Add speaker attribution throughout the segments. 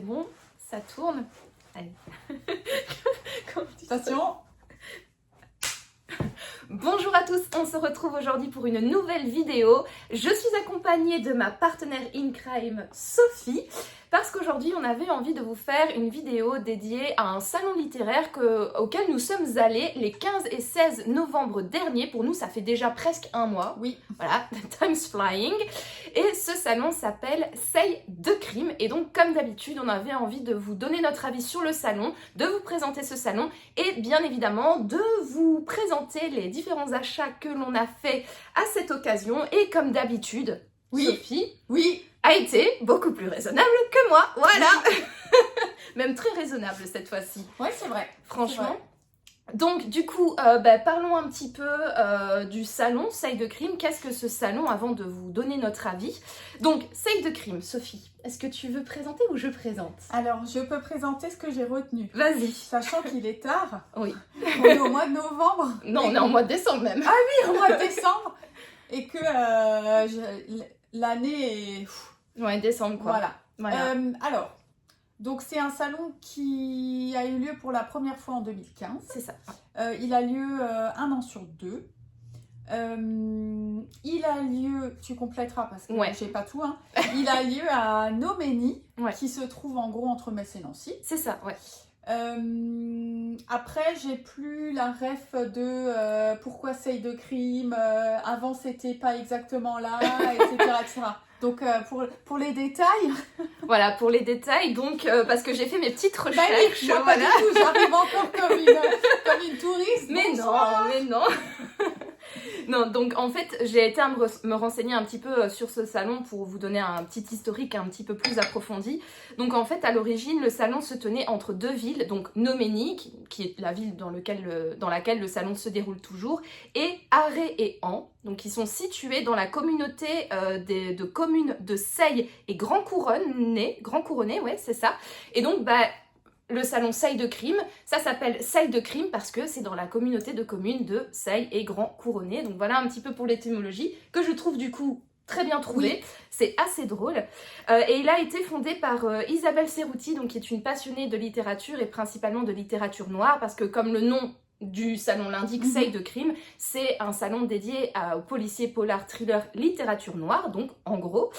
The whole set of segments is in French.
Speaker 1: bon, ça tourne. Allez.
Speaker 2: Attention.
Speaker 1: Bonjour à tous, on se retrouve aujourd'hui pour une nouvelle vidéo. Je suis accompagnée de ma partenaire in crime, Sophie, parce qu'aujourd'hui on avait envie de vous faire une vidéo dédiée à un salon littéraire auquel nous sommes allés les 15 et 16 novembre dernier. Pour nous, ça fait déjà presque un mois.
Speaker 2: Oui.
Speaker 1: Voilà, time's flying. Et ce salon s'appelle Say de Crime. Et donc, comme d'habitude, on avait envie de vous donner notre avis sur le salon, de vous présenter ce salon et bien évidemment de vous présenter les différents achats que l'on a fait à cette occasion. Et comme d'habitude,
Speaker 2: Oui.
Speaker 1: Sophie
Speaker 2: Oui.
Speaker 1: a été beaucoup plus raisonnable que moi. Voilà. Même très raisonnable cette fois-ci.
Speaker 2: Ouais, c'est vrai.
Speaker 1: Franchement.
Speaker 2: C'est vrai.
Speaker 1: Donc du coup, parlons un petit peu du salon Say de Crime. Qu'est-ce que ce salon avant de vous donner notre avis? Donc Say de Crime, Sophie, est-ce que tu veux présenter ou je présente?
Speaker 2: Alors, je peux présenter ce que j'ai retenu.
Speaker 1: Vas-y.
Speaker 2: Sachant qu'il est tard,
Speaker 1: Oui.
Speaker 2: on est au mois de novembre.
Speaker 1: Non, on est en mois de décembre même.
Speaker 2: Oui, au mois de décembre. Et que l'année est...
Speaker 1: Ouais, décembre quoi.
Speaker 2: Voilà. Alors, donc c'est un salon qui a eu lieu pour la première fois en 2015.
Speaker 1: C'est ça.
Speaker 2: Il a lieu un an sur deux. Il a lieu, tu complèteras parce que
Speaker 1: Ouais.
Speaker 2: j'ai pas tout, hein. Il a lieu à Noménie,
Speaker 1: Ouais.
Speaker 2: qui se trouve en gros entre Metz et Nancy.
Speaker 1: C'est ça, ouais.
Speaker 2: Après, j'ai plus la ref de pourquoi Say de Crime, avant c'était pas exactement là, etc. etc. Donc pour les détails,
Speaker 1: Voilà, pour les détails, donc, parce que j'ai fait mes petites
Speaker 2: bah
Speaker 1: recherches.
Speaker 2: oui, moi
Speaker 1: voilà.
Speaker 2: pas du tout, j'arrive encore comme une touriste.
Speaker 1: Mais
Speaker 2: bonsoir.
Speaker 1: non, mais non. Non, donc en fait, j'ai été à me renseigner un petit peu sur ce salon pour vous donner un petit historique un petit peu plus approfondi. Donc en fait, à l'origine, le salon se tenait entre deux villes, donc Noménie, qui est la ville dans laquelle le salon se déroule toujours, et Arré et An, donc qui sont situés dans la communauté de communes de Say et Grand Couronné, ouais, c'est ça. Et donc, le salon Say de Crime, ça s'appelle Say de Crime parce que c'est dans la communauté de communes de Say et Grand Couronné. Donc voilà un petit peu pour l'étymologie que je trouve du coup très bien trouvée. Oui. C'est assez drôle. Et il a été fondé par Isabelle Cerruti, donc qui est une passionnée de littérature et principalement de littérature noire parce que comme le nom du salon l'indique, Say de Crime, c'est un salon dédié aux policiers, polars, thrillers, littérature noire, donc en gros.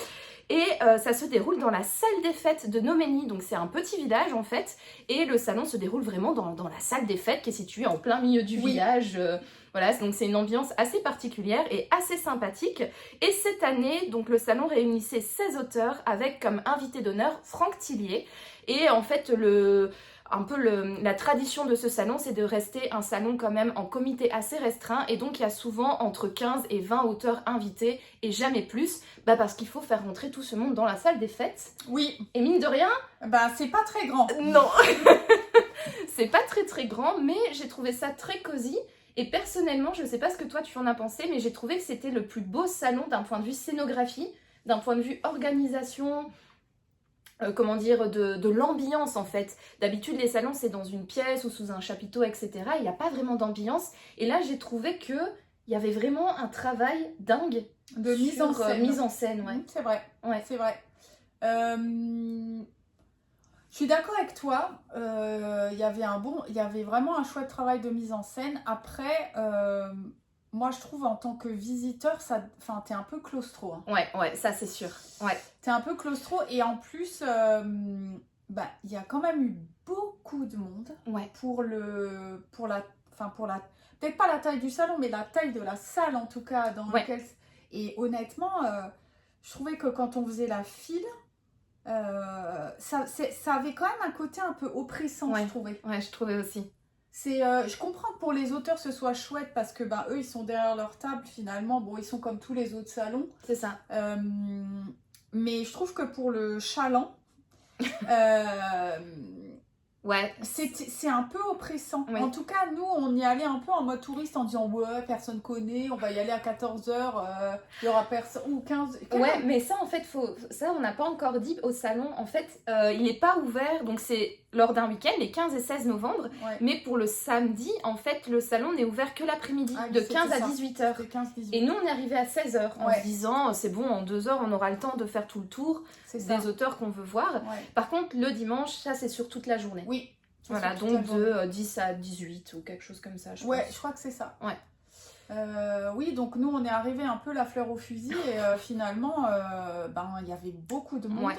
Speaker 1: Et ça se déroule dans la salle des fêtes de Noménie, donc c'est un petit village en fait, et le salon se déroule vraiment dans la salle des fêtes qui est située en plein milieu du village. Voilà, donc c'est une ambiance assez particulière et assez sympathique. Et cette année, donc le salon réunissait 16 auteurs avec comme invité d'honneur Franck Tillier. Et en fait, la tradition de ce salon, c'est de rester un salon quand même en comité assez restreint et donc il y a souvent entre 15 et 20 auteurs invités et jamais plus, parce qu'il faut faire rentrer tout ce monde dans la salle des fêtes.
Speaker 2: Oui.
Speaker 1: Et mine de rien...
Speaker 2: c'est pas très grand.
Speaker 1: Non. C'est pas très très grand, mais j'ai trouvé ça très cosy. Et personnellement, je sais pas ce que toi tu en as pensé, mais j'ai trouvé que c'était le plus beau salon d'un point de vue scénographie, d'un point de vue organisation... de l'ambiance en fait. D'habitude les salons c'est dans une pièce ou sous un chapiteau, etc. Il n'y a pas vraiment d'ambiance. Et là j'ai trouvé que il y avait vraiment un travail dingue
Speaker 2: de mise en scène.
Speaker 1: Mise en scène, ouais.
Speaker 2: C'est vrai,
Speaker 1: ouais.
Speaker 2: C'est vrai. Je suis d'accord avec toi. Il y avait vraiment un chouette travail de mise en scène. Après, moi, je trouve en tant que visiteur, t'es un peu claustro. Hein.
Speaker 1: Ouais, ça c'est sûr. Ouais.
Speaker 2: T'es un peu claustro et en plus, il y a quand même eu beaucoup de monde pour la, peut-être pas la taille du salon, mais la taille de la salle en tout cas dans laquelle. Et honnêtement, je trouvais que quand on faisait la file, ça avait quand même un côté un peu oppressant, je trouvais.
Speaker 1: Ouais, je trouvais aussi.
Speaker 2: Je comprends que pour les auteurs ce soit chouette parce que eux ils sont derrière leur table finalement, bon ils sont comme tous les autres salons.
Speaker 1: C'est ça.
Speaker 2: Mais je trouve que pour le chaland,
Speaker 1: Ouais.
Speaker 2: C'est un peu oppressant.
Speaker 1: Oui.
Speaker 2: En tout cas, nous, on y allait un peu en mode touriste en disant ouais, personne connaît, on va y aller à 14h, il y aura personne, ou 15.
Speaker 1: Ouais, mais ça, en fait, ça, on n'a pas encore dit au salon. En fait, il n'est pas ouvert, donc c'est lors d'un week-end, les 15 et 16 novembre.
Speaker 2: Ouais.
Speaker 1: Mais pour le samedi, en fait, le salon n'est ouvert que l'après-midi, de 15 à 18h. Et nous, on est arrivé à 16h en se disant, c'est bon, en 2 heures, on aura le temps de faire tout le tour des auteurs qu'on veut voir. Ouais. Par contre, le dimanche, ça, c'est sur toute la journée.
Speaker 2: Oui.
Speaker 1: Voilà, donc de 10 à 18 ou quelque chose comme ça, je pense.
Speaker 2: Je crois que c'est ça.
Speaker 1: Ouais.
Speaker 2: Oui, donc nous, on est arrivé un peu la fleur au fusil et finalement, il y avait beaucoup de monde.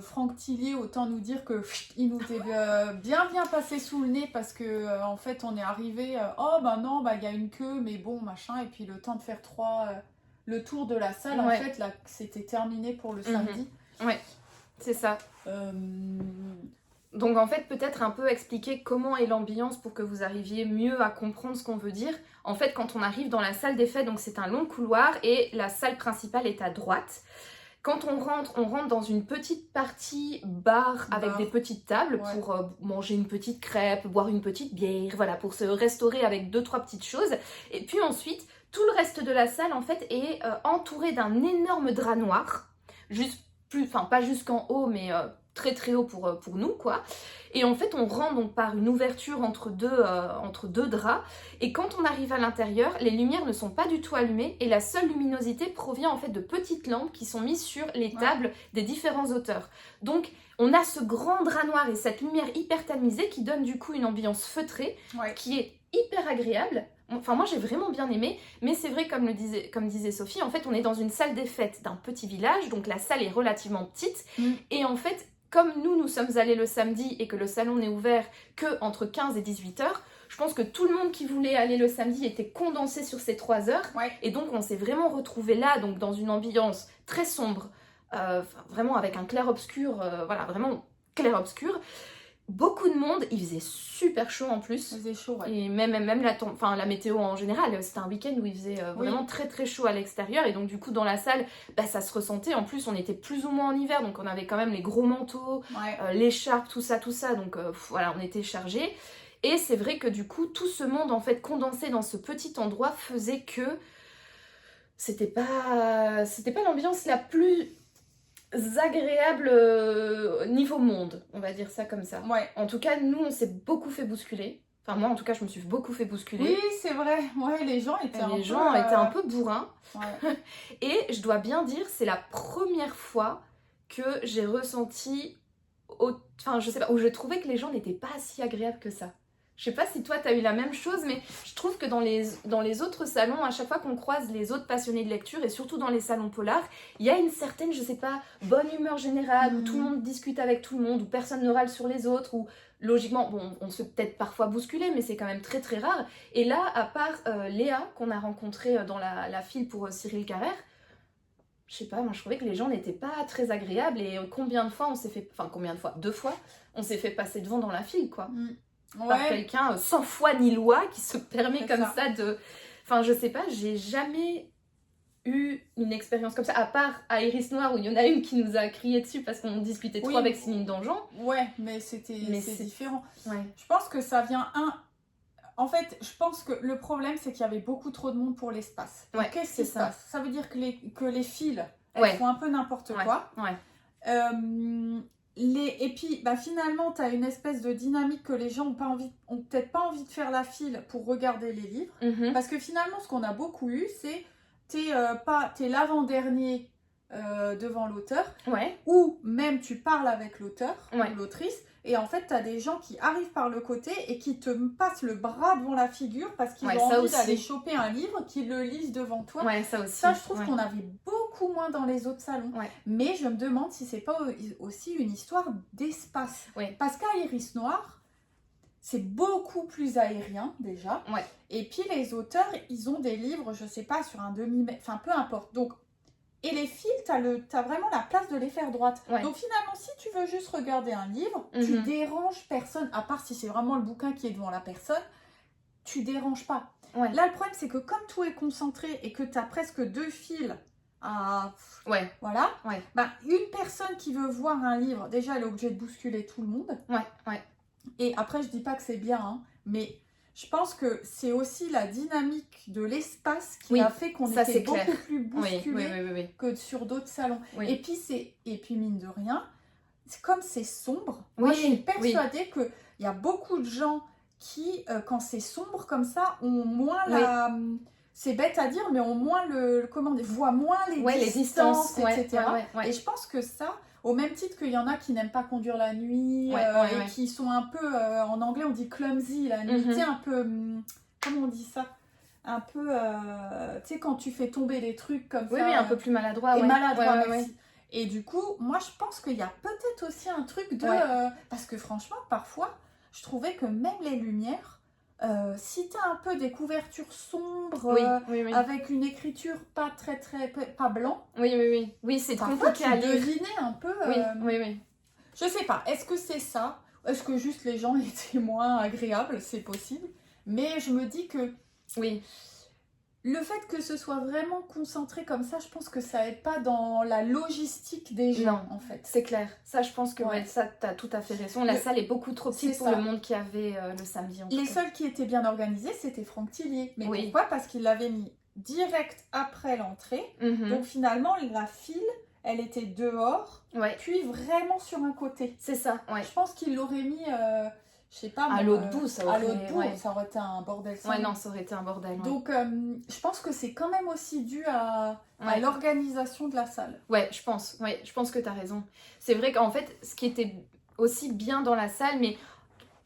Speaker 2: Franck Tillier, autant nous dire que il nous était bien passé sous le nez parce que en fait, on est arrivé, il y a une queue, mais bon, machin, et puis le temps de faire le tour de la salle, en fait, là, c'était terminé pour le samedi.
Speaker 1: Ouais, c'est ça. Donc en fait, peut-être un peu expliquer comment est l'ambiance pour que vous arriviez mieux à comprendre ce qu'on veut dire. En fait, quand on arrive dans la salle des fêtes, donc c'est un long couloir et la salle principale est à droite. Quand on rentre dans une petite partie bar avec des petites tables pour manger une petite crêpe, boire une petite bière, voilà, pour se restaurer avec 2-3 petites choses. Et puis ensuite, tout le reste de la salle en fait est entouré d'un énorme drap noir, pas jusqu'en haut, mais très très haut pour nous, quoi. Et en fait, on rentre donc par une ouverture entre deux draps. Et quand on arrive à l'intérieur, les lumières ne sont pas du tout allumées et la seule luminosité provient en fait de petites lampes qui sont mises sur les tables des différents auteurs. Donc, on a ce grand drap noir et cette lumière hyper tamisée qui donne du coup une ambiance feutrée qui est hyper agréable. Enfin, moi, j'ai vraiment bien aimé, mais c'est vrai, comme disait Sophie, en fait, on est dans une salle des fêtes d'un petit village, donc la salle est relativement petite. Et en fait, comme nous sommes allés le samedi et que le salon n'est ouvert que entre 15 et 18 heures, je pense que tout le monde qui voulait aller le samedi était condensé sur ces 3 heures. Et donc, on s'est vraiment retrouvés là, donc dans une ambiance très sombre, vraiment avec un clair-obscur, vraiment clair-obscur. Beaucoup de monde, il faisait super chaud en plus.
Speaker 2: Il faisait chaud,
Speaker 1: Et même la météo en général, c'était un week-end où il faisait vraiment très très chaud à l'extérieur. Et donc du coup dans la salle, ça se ressentait. En plus on était plus ou moins en hiver, donc on avait quand même les gros manteaux, l'écharpe, tout ça. Donc voilà, on était chargés. Et c'est vrai que du coup tout ce monde en fait condensé dans ce petit endroit faisait que c'était pas l'ambiance la plus agréable niveau monde, on va dire ça comme ça. En tout cas, nous, on s'est beaucoup fait bousculer. Enfin, moi, en tout cas, je me suis beaucoup fait bousculer.
Speaker 2: Oui, c'est vrai. Les gens étaient
Speaker 1: un peu bourrins. Et je dois bien dire, c'est la première fois que j'ai ressenti... je sais pas, où je trouvais que les gens n'étaient pas si agréables que ça. Je sais pas si toi t'as eu la même chose, mais je trouve que dans les autres salons, à chaque fois qu'on croise les autres passionnés de lecture, et surtout dans les salons polars, il y a une certaine, je sais pas, bonne humeur générale, où tout le monde discute avec tout le monde, où personne ne râle sur les autres, où logiquement, bon, on se fait peut-être parfois bousculer, mais c'est quand même très très rare. Et là, à part Léa, qu'on a rencontrée dans la file pour Cyril Carrère, je sais pas, moi je trouvais que les gens n'étaient pas très agréables, et combien de fois 2 fois, on s'est fait passer devant dans la file, quoi. Par quelqu'un sans foi ni loi qui se permet comme ça de... Enfin, je sais pas, j'ai jamais eu une expérience comme ça, à part à Iris Noire où il y en a une qui nous a crié dessus parce qu'on discutait trop avec Céline Dangean.
Speaker 2: Mais c'est différent. Je pense que ça vient En fait, je pense que le problème, c'est qu'il y avait beaucoup trop de monde pour l'espace. Qu'est-ce qui se passe ? Ça veut dire que les files, elles font un peu n'importe quoi. Et puis finalement tu as une espèce de dynamique que les gens ont peut-être pas envie de faire la file pour regarder les livres, parce que finalement ce qu'on a beaucoup eu c'est t'es l'avant-dernier devant l'auteur, ou même tu parles avec l'auteur ou l'autrice, et en fait t'as des gens qui arrivent par le côté et qui te passent le bras devant la figure parce qu'ils ont envie d'aller choper un livre, qu'ils le lisent devant toi. Ça je trouve qu'on avait beaucoup moins dans les autres salons, mais je me demande si c'est pas aussi une histoire d'espace, parce qu'à Iris Noire c'est beaucoup plus aérien déjà, et puis les auteurs ils ont des livres, je sais pas, sur un demi-mètre, enfin peu importe, donc et les fils, t'as vraiment la place de les faire droite. Donc finalement, si tu veux juste regarder un livre, tu déranges personne, à part si c'est vraiment le bouquin qui est devant la personne, tu déranges pas. Là, le problème, c'est que comme tout est concentré et que t'as presque 2 fils à...
Speaker 1: Ouais.
Speaker 2: Voilà.
Speaker 1: Ouais.
Speaker 2: Ben, une personne qui veut voir un livre, déjà, elle est obligée de bousculer tout le monde.
Speaker 1: Ouais, ouais.
Speaker 2: Et après, je dis pas que c'est bien, hein, mais je pense que c'est aussi la dynamique de l'espace qui a fait qu'on était beaucoup plus bousculé que sur d'autres salons.
Speaker 1: Oui.
Speaker 2: Et puis mine de rien, comme c'est sombre, moi je suis persuadée qu'il y a beaucoup de gens qui, quand c'est sombre comme ça, ont moins la... C'est bête à dire, mais ont moins voient moins les distances, etc. Et je pense que ça... Au même titre qu'il y en a qui n'aiment pas conduire la nuit et qui sont un peu, en anglais on dit clumsy la nuit, tu sais, un peu, comment on dit ça? Un peu, tu sais, quand tu fais tomber des trucs comme ça.
Speaker 1: Oui, un peu plus maladroit.
Speaker 2: Et maladroit, merci. Et du coup, moi je pense qu'il y a peut-être aussi un truc de... parce que franchement, parfois, je trouvais que même les lumières, si tu as un peu des couvertures sombres, avec une écriture pas blanc,
Speaker 1: oui, c'est compliqué à lire.
Speaker 2: Devinais un peu. Je sais pas, est-ce que c'est ça? Est-ce que juste les gens étaient moins agréables? C'est possible. Mais je me dis que le fait que ce soit vraiment concentré comme ça, je pense que ça aide pas dans la logistique des gens, en fait.
Speaker 1: C'est clair. Ça, je pense que ça, t'as tout à fait raison. La salle est beaucoup trop petite pour le monde qu'il y avait le samedi.
Speaker 2: Les seuls qui étaient bien organisés, c'était Franck Tillier. Mais pourquoi? Parce qu'il l'avait mis direct après l'entrée. Donc finalement, la file, elle était dehors, puis vraiment sur un côté.
Speaker 1: C'est ça,
Speaker 2: Je pense qu'il l'aurait mis... je sais pas,
Speaker 1: à l'autre bout, ça aurait
Speaker 2: été un bordel.
Speaker 1: Non, ça aurait été un bordel.
Speaker 2: Donc, je pense que c'est quand même aussi dû à l'organisation de la salle.
Speaker 1: Je pense que tu as raison. C'est vrai qu'en fait, ce qui était aussi bien dans la salle, mais...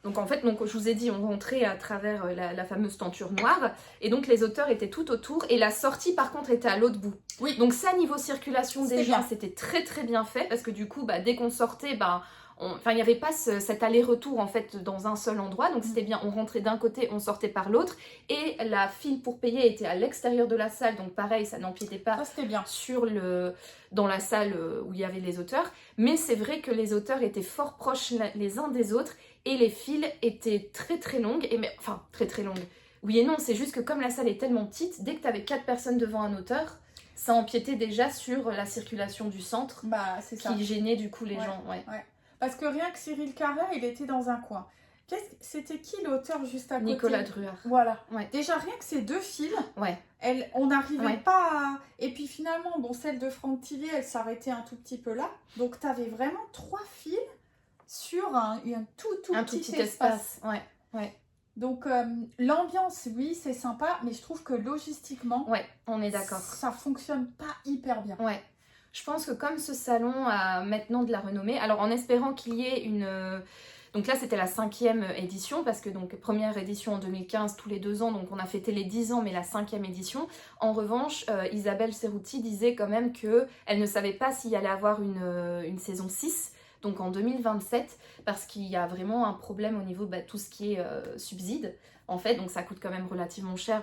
Speaker 1: Donc en fait, je vous ai dit, on rentrait à travers la fameuse tenture noire, et donc les auteurs étaient tout autour, et la sortie par contre était à l'autre bout.
Speaker 2: Oui.
Speaker 1: Donc ça, niveau circulation des gens, c'était très très bien fait, parce que du coup, dès qu'on sortait, il n'y avait pas cet aller-retour en fait dans un seul endroit, donc c'était bien, on rentrait d'un côté, on sortait par l'autre, et la file pour payer était à l'extérieur de la salle, donc pareil, ça n'empiétait pas dans la salle où il y avait les auteurs, mais c'est vrai que les auteurs étaient fort proches les uns des autres, et les files étaient très très longues, très très longues. Oui et non, c'est juste que comme la salle est tellement petite, dès que tu avais 4 personnes devant un auteur, ça empiétait déjà sur la circulation du centre, qui gênait du coup les gens.
Speaker 2: Parce que rien que Cyril Carrère, il était dans un coin. C'était qui l'auteur juste à côté?
Speaker 1: Nicolas Druard.
Speaker 2: Voilà. Déjà, rien que ces deux files, on n'arrivait pas à... Et puis finalement, celle de Franck Tillier, elle s'arrêtait un tout petit peu là. Donc, tu avais vraiment 3 files sur un tout petit espace. Donc, l'ambiance, oui, c'est sympa, mais je trouve que logistiquement...
Speaker 1: on est d'accord.
Speaker 2: Ça fonctionne pas hyper bien.
Speaker 1: Je pense que comme ce salon a maintenant de la renommée, alors en espérant qu'il y ait une... Donc là, c'était la 5e édition, parce que première édition en 2015, tous les 2 ans, donc on a fêté les 10 ans, mais la 5e édition. En revanche, Isabelle Cerruti disait quand même qu'elle ne savait pas s'il y allait avoir une saison 6, donc en 2027, parce qu'il y a vraiment un problème au niveau de tout ce qui est subside. En fait, donc ça coûte quand même relativement cher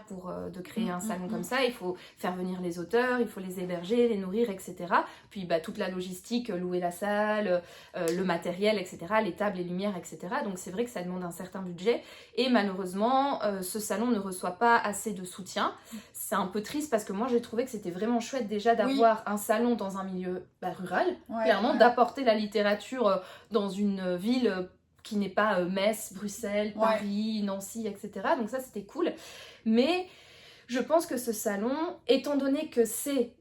Speaker 1: de créer un salon comme ça. Il faut faire venir les auteurs, il faut les héberger, les nourrir, etc. Puis toute la logistique, louer la salle, le matériel, etc. Les tables, les lumières, etc. Donc c'est vrai que ça demande un certain budget. Et malheureusement, ce salon ne reçoit pas assez de soutien. C'est un peu triste parce que moi j'ai trouvé que c'était vraiment chouette déjà d'avoir un salon dans un milieu rural. Clairement, d'apporter la littérature dans une ville... qui n'est pas Metz, Bruxelles, Paris, Nancy, etc. Donc ça, c'était cool. Mais je pense que ce salon, étant donné que c'est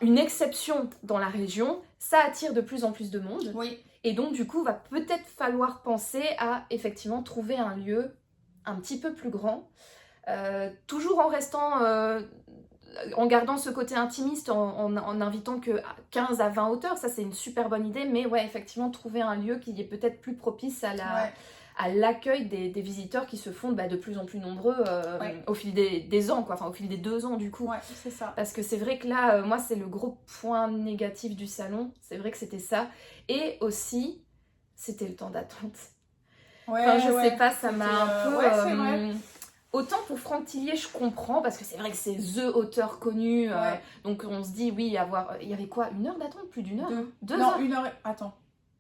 Speaker 1: une exception dans la région, ça attire de plus en plus de monde. Et donc, du coup, va peut-être falloir penser à, effectivement, trouver un lieu un petit peu plus grand. Toujours en restant... en gardant ce côté intimiste, en invitant que 15 à 20 auteurs, ça c'est une super bonne idée, mais effectivement trouver un lieu qui est peut-être plus propice à l'accueil des visiteurs qui se font de plus en plus nombreux au fil des ans, au fil des 2 ans du coup.
Speaker 2: C'est ça.
Speaker 1: Parce que c'est vrai que là, moi c'est le gros point négatif du salon, c'est vrai que c'était ça, et aussi c'était le temps d'attente. Je sais pas, ça m'a un peu...
Speaker 2: c'est vrai.
Speaker 1: Autant pour Franck Tillier, je comprends, parce que c'est vrai que c'est THE auteur connu, donc on se dit, oui, il y avait quoi, 1 heure d'attente? Plus d'1 heure? 2 heures?
Speaker 2: 1 heure, attends.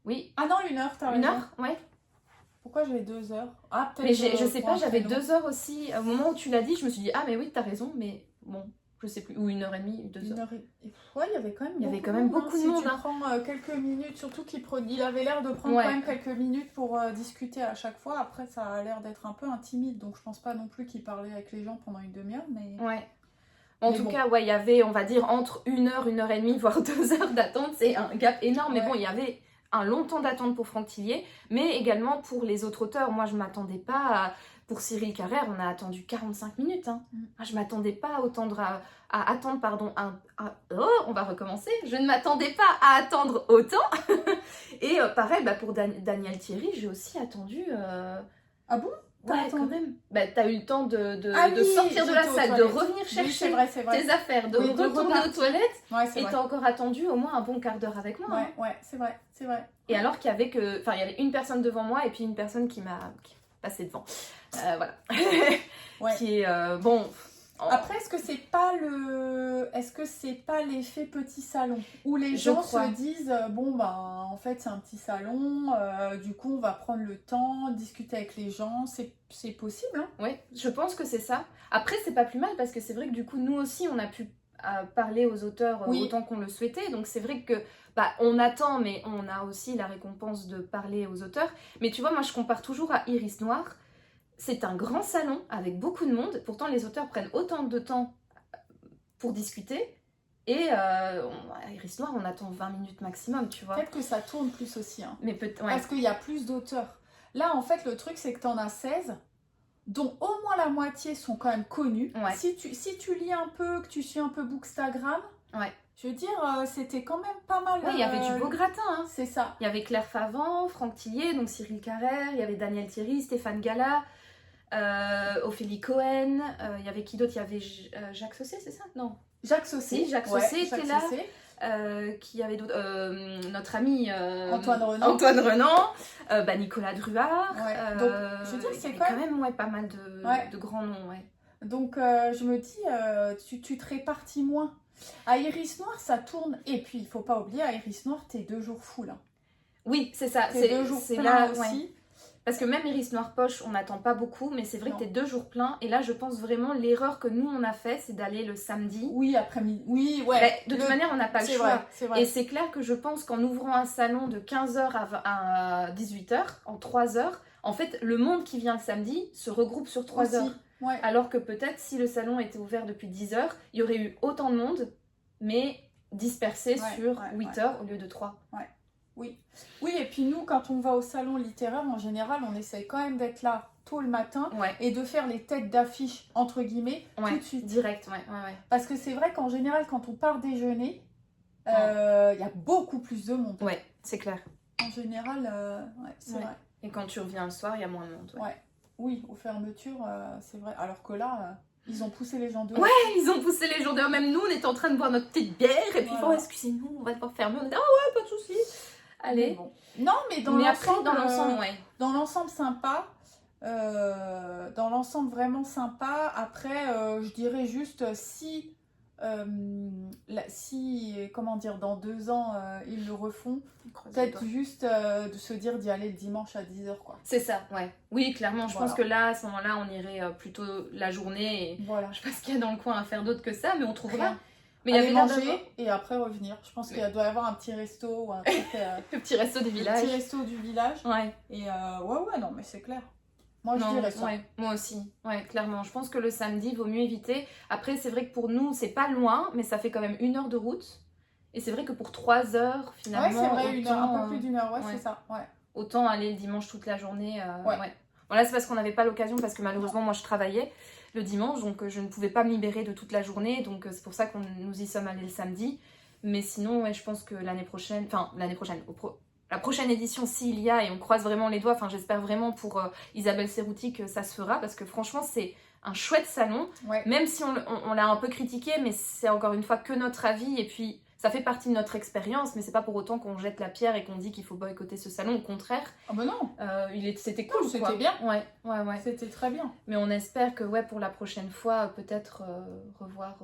Speaker 1: Oui.
Speaker 2: Ah non, 1 heure, t'as raison.
Speaker 1: 1 heure,
Speaker 2: Pourquoi j'ai 2 heures? Ah, peut-être.
Speaker 1: Mais je sais pas, j'avais 2 heures aussi, au moment où tu l'as dit, je me suis dit, ah mais oui, t'as raison, mais bon, je sais plus, ou 1h30, 2h.
Speaker 2: Ouais, il y avait quand même,
Speaker 1: beaucoup de monde.
Speaker 2: Si tu prends quelques minutes, surtout il avait l'air de prendre quand même quelques minutes pour discuter à chaque fois. Après, ça a l'air d'être un peu intimide, donc je pense pas non plus qu'il parlait avec les gens pendant une demi-heure, mais...
Speaker 1: Ouais. En tout cas, il y avait, on va dire, entre 1h, 1h30, voire 2h d'attente. C'est un gap énorme. Mais bon, il y avait un long temps d'attente pour Franck Tillier, mais également pour les autres auteurs. Moi, je ne m'attendais pas à... Pour Cyril Carrère, on a attendu 45 minutes. Hein. Je ne m'attendais pas à attendre, pardon, on va recommencer. Je ne m'attendais pas à attendre autant. Et pareil, pour Daniel Thierry, j'ai aussi attendu...
Speaker 2: Ah bon?
Speaker 1: Ouais, quand même. T'as eu le temps de sortir de la salle, de revenir chercher tes affaires, de retourner aux toilettes. Et t'as encore attendu au moins un bon quart d'heure avec moi.
Speaker 2: Ouais, c'est vrai.
Speaker 1: Et alors qu'il y avait il y avait une personne devant moi et puis une personne qui m'a passé devant. Voilà. Qui est bon.
Speaker 2: Après, est-ce que c'est pas l'effet petit salon où les gens se disent en fait c'est un petit salon, du coup on va prendre le temps, discuter avec les gens, c'est possible, hein?
Speaker 1: Oui, je pense que c'est ça. Après c'est pas plus mal parce que c'est vrai que du coup nous aussi on a pu parler aux auteurs autant qu'on le souhaitait, donc c'est vrai que on attend mais on a aussi la récompense de parler aux auteurs. Mais tu vois, moi je compare toujours à Iris Noire. C'est un grand salon avec beaucoup de monde. Pourtant, les auteurs prennent autant de temps pour discuter. Et à Iris Noire, on attend 20 minutes maximum, tu vois.
Speaker 2: Peut-être que ça tourne plus aussi. Hein.
Speaker 1: Mais
Speaker 2: parce qu'il y a plus d'auteurs. Là, en fait, le truc, c'est que tu en as 16, dont au moins la moitié sont quand même connus.
Speaker 1: Ouais.
Speaker 2: Si tu lis un peu, que tu suis un peu Bookstagram, je veux dire, c'était quand même pas mal.
Speaker 1: Oui, il y avait du beau gratin. Hein.
Speaker 2: C'est ça.
Speaker 1: Il y avait Claire Favant, Franck Tillier, donc Cyril Carrère, il y avait Daniel Thierry, Stéphane Gala... Ophélie Cohen, il y avait qui d'autre? Il y avait Jacques Saucé, c'est ça? Non.
Speaker 2: Jacques Saucé.
Speaker 1: Si, Jacques Saucé était là. Qui y avait d'autres? Notre ami
Speaker 2: Antoine Renan.
Speaker 1: Nicolas Druard.
Speaker 2: Donc, je veux dire, c'est
Speaker 1: quand même pas mal de grands noms. Ouais.
Speaker 2: Donc, je me dis, tu te répartis moins. À Iris Noire, ça tourne. Et puis, il faut pas oublier, à Iris Noire, t'es 2 jours full. Hein.
Speaker 1: Oui, c'est ça.
Speaker 2: T'es 2 jours là aussi.
Speaker 1: Ouais. Parce que même Iris Noire Poche, on n'attend pas beaucoup, mais c'est vrai que t'es 2 jours pleins. Et là, je pense vraiment, l'erreur que nous, on a fait, c'est d'aller le samedi.
Speaker 2: Oui, après-midi. Oui, ouais.
Speaker 1: De toute manière, on n'a pas le choix.
Speaker 2: Vrai.
Speaker 1: Et c'est clair que je pense qu'en ouvrant un salon de 15h à 18h, en 3 heures, en fait, le monde qui vient le samedi se regroupe sur 3 heures.
Speaker 2: Ouais.
Speaker 1: Alors que peut-être, si le salon était ouvert depuis 10h, il y aurait eu autant de monde, mais dispersé sur 8 heures au lieu de 3.
Speaker 2: Ouais. Oui, et puis nous, quand on va au salon littéraire, en général, on essaye quand même d'être là tôt le matin et de faire les têtes d'affiche, entre guillemets, tout de suite.
Speaker 1: Direct,
Speaker 2: Parce que c'est vrai qu'en général, quand on part déjeuner, y a beaucoup plus de monde.
Speaker 1: Ouais, c'est clair.
Speaker 2: En général, c'est vrai.
Speaker 1: Et quand tu reviens le soir, il y a moins de monde.
Speaker 2: Oui, aux fermetures, c'est vrai. Alors que là... Ils ont poussé les gens dehors.
Speaker 1: Ouais, ils ont poussé les gens dehors. Même nous, on était en train de boire notre petite bière. Et puis, excusez-nous, on va devoir fermer. On était, pas de soucis. Allez.
Speaker 2: Bon. Non, mais dans l'ensemble sympa. Dans l'ensemble vraiment sympa. Après, je dirais juste si comment dire, dans 2 ans ils le refont, peut-être juste de se dire d'y aller le dimanche à 10h quoi.
Speaker 1: C'est ça, oui, clairement, je pense que là, à ce moment-là, on irait plutôt la journée et je sais pas ce qu'il y a dans le coin à faire d'autre que ça, mais on trouvera. Mais
Speaker 2: aller manger et après revenir. Je pense qu'il doit y avoir un petit resto ou un truc,
Speaker 1: le petit resto du village.
Speaker 2: Le petit resto du village. Et non, mais c'est clair. Moi, je dirais ça.
Speaker 1: Moi aussi, clairement. Je pense que le samedi, vaut mieux éviter. Après, c'est vrai que pour nous, c'est pas loin, mais ça fait quand même 1 heure de route. Et c'est vrai que pour 3 heures, finalement...
Speaker 2: c'est vrai, un peu plus d'1 heure, c'est ça.
Speaker 1: Autant aller le dimanche toute la journée. Voilà, c'est parce qu'on n'avait pas l'occasion, parce que malheureusement, moi, je travaillais le dimanche, donc je ne pouvais pas me libérer de toute la journée. Donc, c'est pour ça qu'on nous y sommes allés le samedi. Mais sinon, je pense que l'année prochaine... La prochaine édition, s'il y a, et on croise vraiment les doigts, j'espère vraiment pour Isabelle Serrouti que ça se fera, parce que franchement, c'est un chouette salon, même si on l'a un peu critiqué, mais c'est encore une fois que notre avis, et puis ça fait partie de notre expérience, mais c'est pas pour autant qu'on jette la pierre et qu'on dit qu'il faut boycotter ce salon, au contraire.
Speaker 2: Ah bah non,
Speaker 1: c'était cool,
Speaker 2: c'était bien.
Speaker 1: Ouais.
Speaker 2: C'était très bien.
Speaker 1: Mais on espère que pour la prochaine fois, peut-être revoir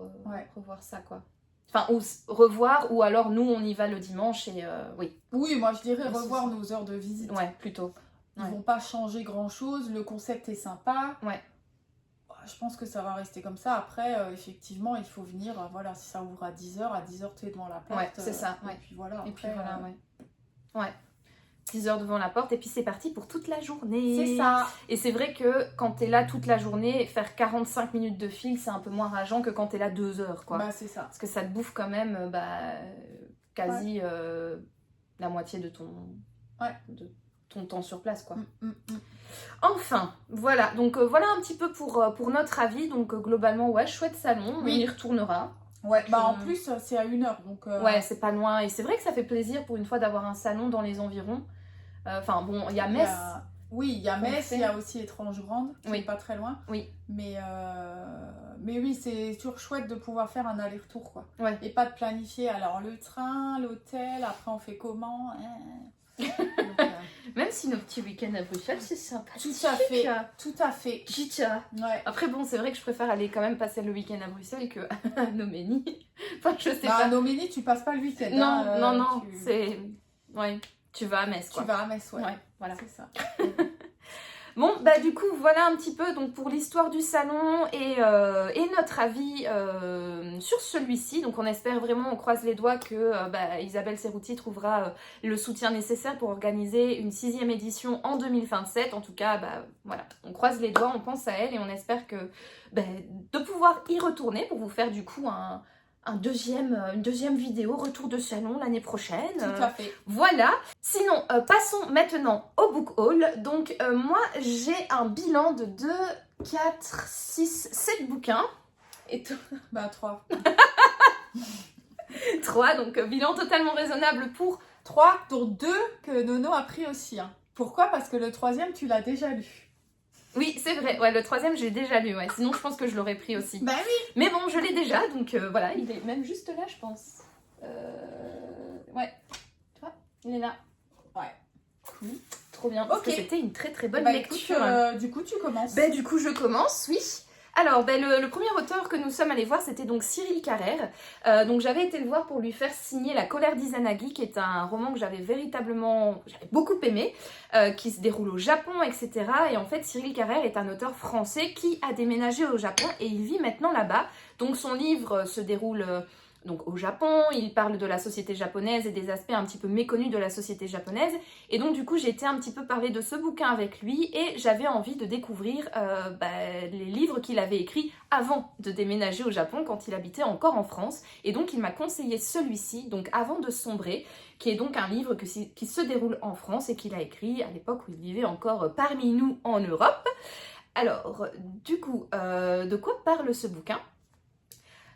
Speaker 1: ça, quoi. Enfin, ou revoir, ou alors nous, on y va le dimanche et
Speaker 2: Oui, moi je dirais revoir nos heures de visite.
Speaker 1: Plutôt.
Speaker 2: Ils vont pas changer grand-chose, le concept est sympa. je pense que ça va rester comme ça. Après, effectivement, il faut venir, voilà, si ça ouvre à 10h, tu es devant la porte.
Speaker 1: Ouais, c'est ça.
Speaker 2: Et puis voilà, après,
Speaker 1: et puis voilà, ouais. 10 heures devant la porte et puis c'est parti pour toute la journée.
Speaker 2: C'est ça.
Speaker 1: Et c'est vrai que quand t'es là toute la journée, faire 45 minutes de fil, c'est un peu moins rageant que quand t'es là 2 heures, quoi.
Speaker 2: Bah, c'est ça.
Speaker 1: Parce que ça te bouffe quand même quasi la moitié de ton temps sur place, quoi. Enfin, voilà. Donc voilà un petit peu pour notre avis. Donc globalement, ouais, chouette salon. On y retournera.
Speaker 2: Ouais, bah en plus, c'est à 1 heure, donc...
Speaker 1: Ouais, c'est pas loin. Et c'est vrai que ça fait plaisir pour une fois d'avoir un salon dans les environs. Enfin, bon, il y a Metz.
Speaker 2: Oui, il y a Metz, il y a aussi Étrange Grande, qui est pas très loin.
Speaker 1: Oui.
Speaker 2: Mais oui, c'est toujours chouette de pouvoir faire un aller-retour, quoi.
Speaker 1: Ouais.
Speaker 2: Et pas de planifier, alors le train, l'hôtel, après on fait comment donc,
Speaker 1: Même si nos petits week-ends à Bruxelles, c'est sympa.
Speaker 2: Tout à fait, tout à fait.
Speaker 1: Ouais. Après, bon, c'est vrai que je préfère aller quand même passer le week-end à Bruxelles que à Noménie. Enfin, je sais pas.
Speaker 2: À Noménie, tu passes pas le week-end.
Speaker 1: Non, non, c'est... Ouais, tu vas à Metz, quoi.
Speaker 2: Tu vas à Metz,
Speaker 1: ouais. Voilà.
Speaker 2: C'est ça.
Speaker 1: Bon, bah du coup, voilà un petit peu donc pour l'histoire du salon et notre avis sur celui-ci. Donc on espère vraiment, on croise les doigts que Isabelle Serrouti trouvera le soutien nécessaire pour organiser une 6e édition en 2027. En tout cas, voilà, on croise les doigts, on pense à elle et on espère que de pouvoir y retourner pour vous faire du coup une deuxième vidéo retour de salon l'année prochaine.
Speaker 2: Tout à fait.
Speaker 1: Voilà. Sinon, passons maintenant au book haul. Donc, moi, j'ai un bilan de 2, 4, 6, 7 bouquins. Et toi
Speaker 2: 3.
Speaker 1: 3, donc bilan totalement raisonnable pour
Speaker 2: 3, dont 2 que Nono a pris aussi. Hein. Pourquoi ? Parce que le 3e, tu l'as déjà lu.
Speaker 1: Oui, c'est vrai. Ouais, le 3e, j'ai déjà lu. Ouais. Sinon, je pense que je l'aurais pris aussi.
Speaker 2: Bah oui.
Speaker 1: Mais bon, je l'ai déjà. Donc, voilà, il est même juste là, je pense. Ouais. Tu vois, il est là.
Speaker 2: Ouais.
Speaker 1: Cool. Trop bien. Parce que c'était une très très bonne lecture.
Speaker 2: Écoute, du coup, tu commences.
Speaker 1: Du coup, je commence, oui. Alors, le premier auteur que nous sommes allés voir, c'était donc Cyril Carrère. Donc, j'avais été le voir pour lui faire signer La colère d'Izanagi, qui est un roman que j'avais beaucoup aimé, qui se déroule au Japon, etc. Et en fait, Cyril Carrère est un auteur français qui a déménagé au Japon et il vit maintenant là-bas. Donc, son livre se déroule... Donc au Japon, il parle de la société japonaise et des aspects un petit peu méconnus de la société japonaise. Et donc du coup, j'ai été un petit peu parler de ce bouquin avec lui et j'avais envie de découvrir les livres qu'il avait écrits avant de déménager au Japon, quand il habitait encore en France. Et donc il m'a conseillé celui-ci, donc Avant de sombrer, qui est donc un livre qui se déroule en France et qu'il a écrit à l'époque où il vivait encore parmi nous en Europe. Alors, du coup, de quoi parle ce bouquin ?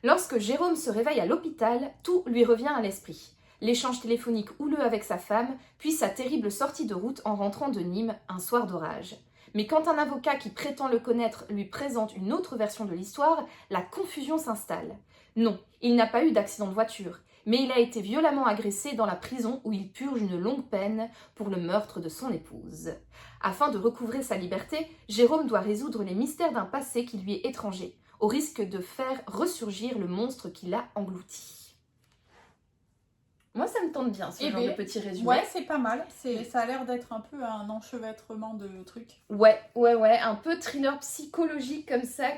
Speaker 1: Lorsque Jérôme se réveille à l'hôpital, tout lui revient à l'esprit. L'échange téléphonique houleux avec sa femme, puis sa terrible sortie de route en rentrant de Nîmes un soir d'orage. Mais quand un avocat qui prétend le connaître lui présente une autre version de l'histoire, la confusion s'installe. Non, il n'a pas eu d'accident de voiture, mais il a été violemment agressé dans la prison où il purge une longue peine pour le meurtre de son épouse. Afin de recouvrer sa liberté, Jérôme doit résoudre les mystères d'un passé qui lui est étranger, au risque de faire ressurgir le monstre qui l'a englouti. Moi, ça me tente bien, ce genre de petit résumé.
Speaker 2: Ouais, c'est pas mal. Ça a l'air d'être un peu un enchevêtrement de trucs.
Speaker 1: Ouais. Un peu thriller psychologique comme ça,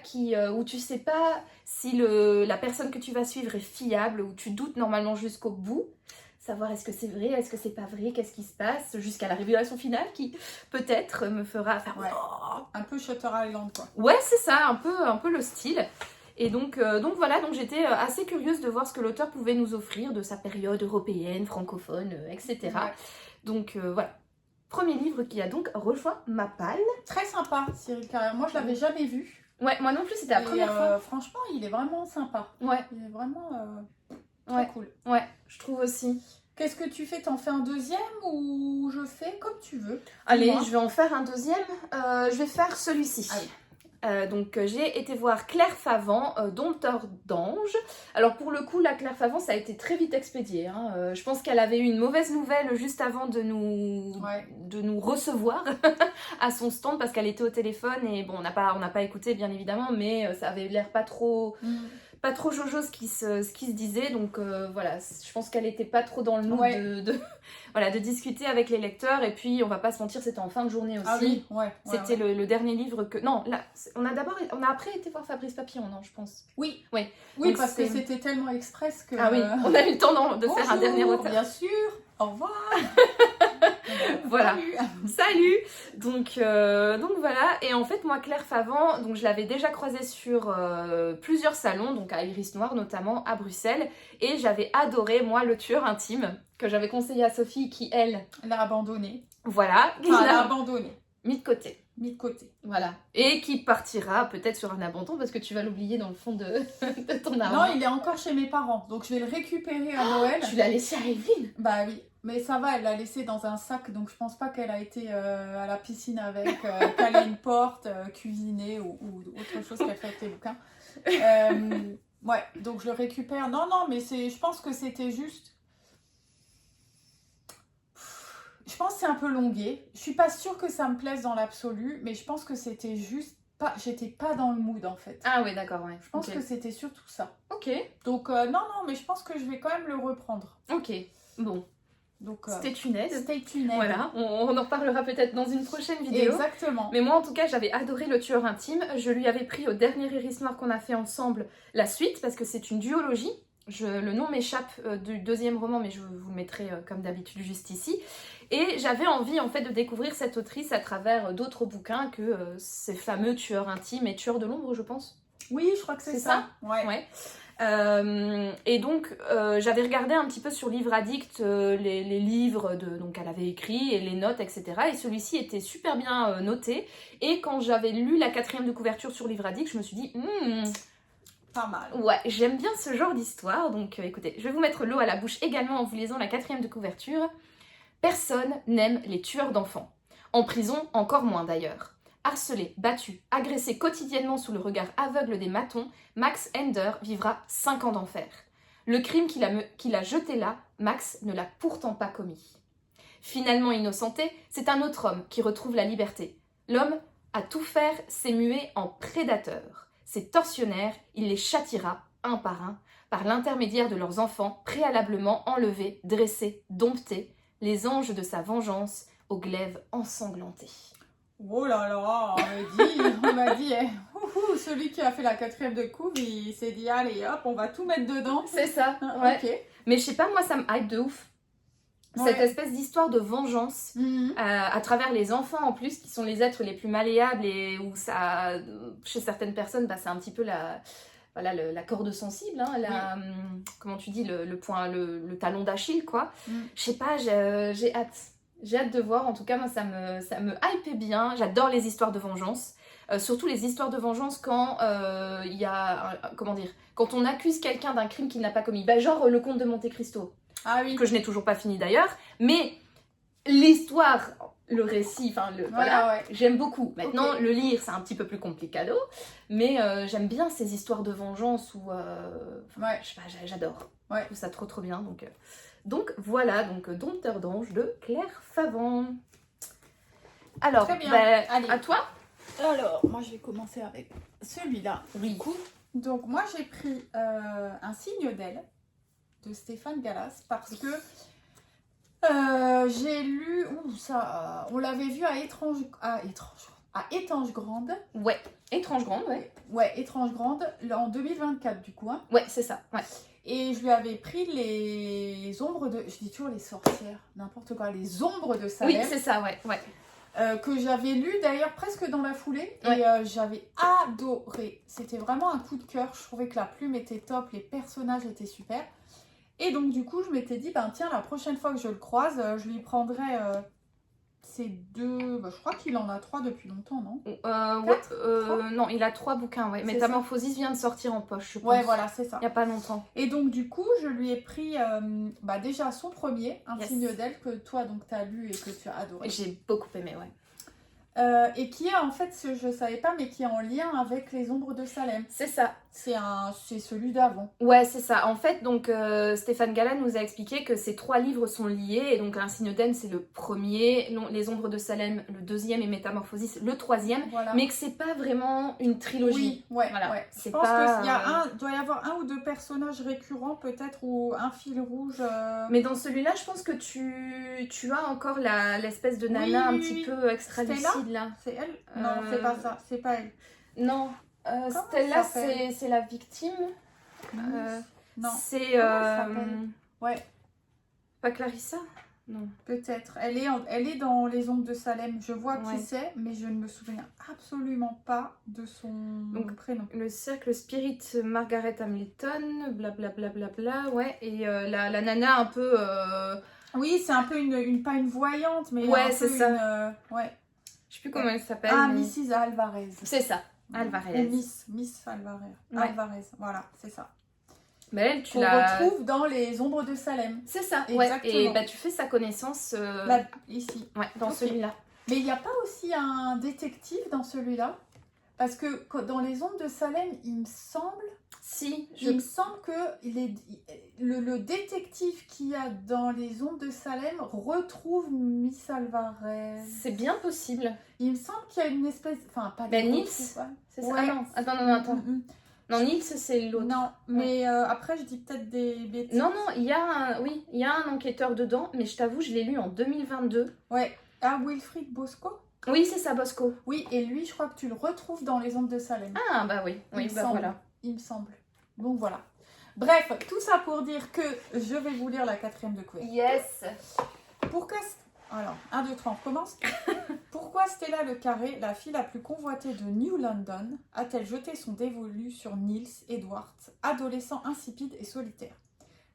Speaker 1: où tu sais pas si la personne que tu vas suivre est fiable, où tu doutes normalement jusqu'au bout. Savoir est-ce que c'est vrai, est-ce que c'est pas vrai, qu'est-ce qui se passe, jusqu'à la révélation finale qui peut-être me fera faire...
Speaker 2: Ouais. Un peu Shutter Island, quoi.
Speaker 1: Ouais, c'est ça, un peu le style. Et donc voilà, donc j'étais assez curieuse de voir ce que l'auteur pouvait nous offrir de sa période européenne, francophone, etc. Ouais. Donc voilà. Premier livre qui a donc rejoint ma palle.
Speaker 2: Très sympa, Cyril Carrère. Moi, je l'avais jamais vu.
Speaker 1: Ouais, moi non plus, c'était la première fois.
Speaker 2: Franchement, il est vraiment sympa.
Speaker 1: Ouais.
Speaker 2: Il est vraiment très cool.
Speaker 1: Ouais, je trouve aussi.
Speaker 2: Qu'est-ce que tu fais ? T'en fais un deuxième ou je fais comme tu veux ?
Speaker 1: Allez, je vais en faire un deuxième. Je vais faire celui-ci.
Speaker 2: Allez.
Speaker 1: Donc j'ai été voir Claire Favant, Dompteur d'anges. Alors pour le coup, la Claire Favant, ça a été très vite expédié. Hein. Je pense qu'elle avait eu une mauvaise nouvelle juste avant de nous recevoir à son stand parce qu'elle était au téléphone et bon, on n'a pas écouté bien évidemment, mais ça avait l'air pas trop pas trop Jojo ce qui se disait, donc voilà, je pense qu'elle était pas trop dans le mood voilà, de discuter avec les lecteurs, et puis on va pas se mentir, c'était en fin de journée aussi.
Speaker 2: Ah oui,
Speaker 1: c'était le dernier livre que... Non, là, on a après été voir Fabrice Papillon, non, je pense.
Speaker 2: Oui,
Speaker 1: ouais.
Speaker 2: Oui, donc parce que c'était tellement express que...
Speaker 1: Ah oui, on a eu le temps de faire un dernier retard.
Speaker 2: Bien sûr, au revoir.
Speaker 1: Voilà, salut. Donc voilà, et en fait moi Claire Favant, donc je l'avais déjà croisée sur plusieurs salons, donc à Iris Noir notamment, à Bruxelles, et j'avais adoré moi Le Tueur Intime, que j'avais conseillé à Sophie, qui elle...
Speaker 2: l'a abandonné.
Speaker 1: Voilà.
Speaker 2: Enfin, l'a abandonné.
Speaker 1: Mis de côté.
Speaker 2: Mis de côté.
Speaker 1: Voilà. Et qui partira peut-être sur un abandon parce que tu vas l'oublier dans le fond de ton armoire.
Speaker 2: Non, il est encore chez mes parents, donc je vais le récupérer à Noël.
Speaker 1: Tu l'as laissé à Evelyne?
Speaker 2: Bah oui. Mais ça va, elle l'a laissé dans un sac, donc je pense pas qu'elle a été à la piscine avec, caler une porte, cuisiner ou autre chose qu'elle fait avec les bouquins. Ouais, donc je le récupère. Non, mais je pense que c'était juste... Je pense que c'est un peu longué. Je suis pas sûre que ça me plaise dans l'absolu, mais je pense que c'était juste pas... J'étais pas dans le mood en fait.
Speaker 1: Ah oui, d'accord, ouais.
Speaker 2: Je pense que c'était surtout ça.
Speaker 1: Ok.
Speaker 2: Donc non, mais je pense que je vais quand même le reprendre.
Speaker 1: Ok, bon.
Speaker 2: Donc,
Speaker 1: stay tuned.
Speaker 2: Stay tuned.
Speaker 1: Voilà, on en reparlera peut-être dans une prochaine vidéo.
Speaker 2: Exactement.
Speaker 1: Mais moi, en tout cas, j'avais adoré Le Tueur Intime. Je lui avais pris au dernier Iris Noir qu'on a fait ensemble la suite, parce que c'est une duologie. Le nom m'échappe du deuxième roman, mais je vous le mettrai comme d'habitude juste ici. Et j'avais envie en fait de découvrir cette autrice à travers d'autres bouquins que ces fameux Tueurs Intimes et Tueurs de l'ombre, je pense.
Speaker 2: Oui, je crois que c'est ça.
Speaker 1: Ouais. Et donc j'avais regardé un petit peu sur Livre Addict les livres donc elle avait écrit et les notes, etc. Et celui-ci était super bien noté. Et quand j'avais lu la 4e de couverture sur Livre Addict, je me suis dit
Speaker 2: pas mal.
Speaker 1: Ouais, j'aime bien ce genre d'histoire. Donc écoutez, je vais vous mettre l'eau à la bouche également en vous lisant la 4e de couverture. Personne n'aime les tueurs d'enfants. En prison, encore moins d'ailleurs. Harcelé, battu, agressé quotidiennement sous le regard aveugle des matons, Max Ender vivra 5 ans d'enfer. Le crime qu'il a jeté là, Max ne l'a pourtant pas commis. Finalement innocenté, c'est un autre homme qui retrouve la liberté. L'homme a tout faire, s'est mué en prédateur. Ses tortionnaires, il les châtiera, un, par l'intermédiaire de leurs enfants préalablement enlevés, dressés, domptés, les anges de sa vengeance aux glaives ensanglantées.
Speaker 2: Oh là là, on m'a dit celui qui a fait la 4e de couve, il s'est dit allez hop, on va tout mettre dedans.
Speaker 1: C'est ça, ouais.
Speaker 2: Okay.
Speaker 1: Mais je sais pas, moi ça me hype de ouf. Cette espèce d'histoire de vengeance à travers les enfants en plus, qui sont les êtres les plus malléables et où ça, chez certaines personnes, bah, c'est un petit peu la corde sensible, hein, comment tu dis, le talon d'Achille, quoi. Je sais pas, j'ai hâte. J'ai hâte de voir, en tout cas moi ça me hype bien, j'adore les histoires de vengeance, surtout les histoires de vengeance quand il y a, quand on accuse quelqu'un d'un crime qu'il n'a pas commis, bah, genre le Comte de Monte Cristo, que je n'ai toujours pas fini d'ailleurs, mais l'histoire, le récit, voilà, j'aime beaucoup. Maintenant, le lire c'est un petit peu plus complicado, mais j'aime bien ces histoires de vengeance où, je sais pas, j'adore, je trouve ça trop bien, donc voilà, Dompteur d'ange de Claire Favant. Alors, à toi.
Speaker 2: Alors, moi je vais commencer avec celui-là.
Speaker 1: Oui.
Speaker 2: Donc moi j'ai pris Un signe d'elle de Stéphane Gallas parce que j'ai lu, on l'avait vu à Étange Grande.
Speaker 1: Ouais, Étrange Grande, ouais.
Speaker 2: Ouais, Étrange Grande, en 2024 du coup. Hein.
Speaker 1: Ouais, c'est ça, ouais.
Speaker 2: Et je lui avais pris les ombres de... Je dis toujours les sorcières, n'importe quoi, les ombres de Salem.
Speaker 1: Oui, c'est ça, ouais.
Speaker 2: Que j'avais lu d'ailleurs presque dans la foulée. Et j'avais adoré. C'était vraiment un coup de cœur. Je trouvais que la plume était top, les personnages étaient super. Et donc du coup, je m'étais dit, tiens, la prochaine fois que je le croise, je lui prendrai... ces deux... je crois qu'il en a 3 depuis longtemps, non?
Speaker 1: Non, il a 3 bouquins, ouais. Métamorphosis vient de sortir en poche, je pense.
Speaker 2: Ouais, voilà, c'est ça.
Speaker 1: Il n'y a pas longtemps.
Speaker 2: Et donc, du coup, je lui ai pris déjà son premier, Un signe d'elle, que toi, donc, t'as lu et que tu as adoré.
Speaker 1: J'ai beaucoup aimé, ouais.
Speaker 2: Et qui est, en fait, je ne savais pas, mais qui est en lien avec les ombres de Salem.
Speaker 1: C'est ça.
Speaker 2: c'est celui d'avant.
Speaker 1: Ouais, c'est ça. En fait, donc Stéphane Gala nous a expliqué que ces 3 livres sont liés. Et donc L'insigne d'Aisne, c'est le premier, Les Ombres de Salem, le deuxième, et Métamorphosis, le troisième. Voilà. Mais que c'est pas vraiment une trilogie.
Speaker 2: Oui, voilà. Je pense qu'il doit y avoir 1 ou 2 personnages récurrents peut-être, ou un fil rouge.
Speaker 1: Mais dans celui-là, je pense que tu as encore l'espèce de nana un petit peu extra lucide là.
Speaker 2: C'est elle? Non, c'est pas ça. C'est pas elle.
Speaker 1: Non. Stella, c'est la victime.
Speaker 2: Non.
Speaker 1: C'est.
Speaker 2: Ouais.
Speaker 1: Pas Clarissa? Non.
Speaker 2: Peut-être. Elle est dans Les Ombres de Salem. Je vois qui c'est, mais je ne me souviens absolument pas de son prénom.
Speaker 1: Le cercle Spirit Margaret Hamilton, blablabla. Ouais. Et la nana un peu.
Speaker 2: Oui, c'est un peu pas une voyante, mais
Speaker 1: ouais, c'est ça.
Speaker 2: Ouais.
Speaker 1: Je sais plus comment elle s'appelle.
Speaker 2: Ah, mais... Mrs. Alvarez.
Speaker 1: C'est ça. Alvarez.
Speaker 2: Miss Alvarez. Ouais. Alvarez, voilà, c'est ça.
Speaker 1: Mais elle, tu
Speaker 2: la retrouve dans Les Ombres de Salem.
Speaker 1: C'est ça, exactement. Et tu fais sa connaissance
Speaker 2: ici.
Speaker 1: Ouais, dans celui-là.
Speaker 2: Mais il n'y a pas aussi un détective dans celui-là? Parce que dans Les Ombres de Salem, il me semble... Il me semble que le détective qu'il y a dans Les Ombres de Salem retrouve Miss Alvarez.
Speaker 1: C'est bien possible.
Speaker 2: Il me semble qu'il y a une espèce... Enfin, pas
Speaker 1: Nils, c'est ça. Ouais. Ah non, attends. Non, Nils, c'est l'autre.
Speaker 2: Non, mais après, je dis peut-être des bêtises.
Speaker 1: Non, il y a un enquêteur dedans, mais je t'avoue, je l'ai lu en 2022.
Speaker 2: Ouais. Ah, Wilfried Bosco?
Speaker 1: Oui, c'est ça, Bosco.
Speaker 2: Oui, et lui, je crois que tu le retrouves dans Les Ombres de Salem.
Speaker 1: Ah, bah oui. Voilà.
Speaker 2: Il me semble. Donc voilà. Bref, tout ça pour dire que je vais vous lire la 4e de couverture.
Speaker 1: Yes.
Speaker 2: Alors, 1, 2, 3, on recommence. Pourquoi Stella Le Carré, la fille la plus convoitée de New London, a-t-elle jeté son dévolu sur Niels Edwards, adolescent insipide et solitaire?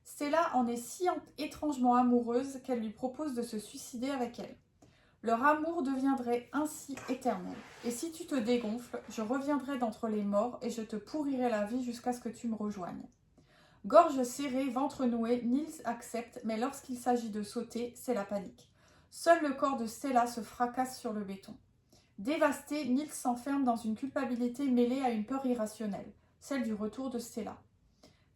Speaker 2: Stella en est si étrangement amoureuse qu'elle lui propose de se suicider avec elle. Leur amour deviendrait ainsi éternel. Et si tu te dégonfles, je reviendrai d'entre les morts et je te pourrirai la vie jusqu'à ce que tu me rejoignes. Gorge serrée, ventre noué, Niels accepte, mais lorsqu'il s'agit de sauter, c'est la panique. Seul le corps de Stella se fracasse sur le béton. Dévasté, Niels s'enferme dans une culpabilité mêlée à une peur irrationnelle, celle du retour de Stella.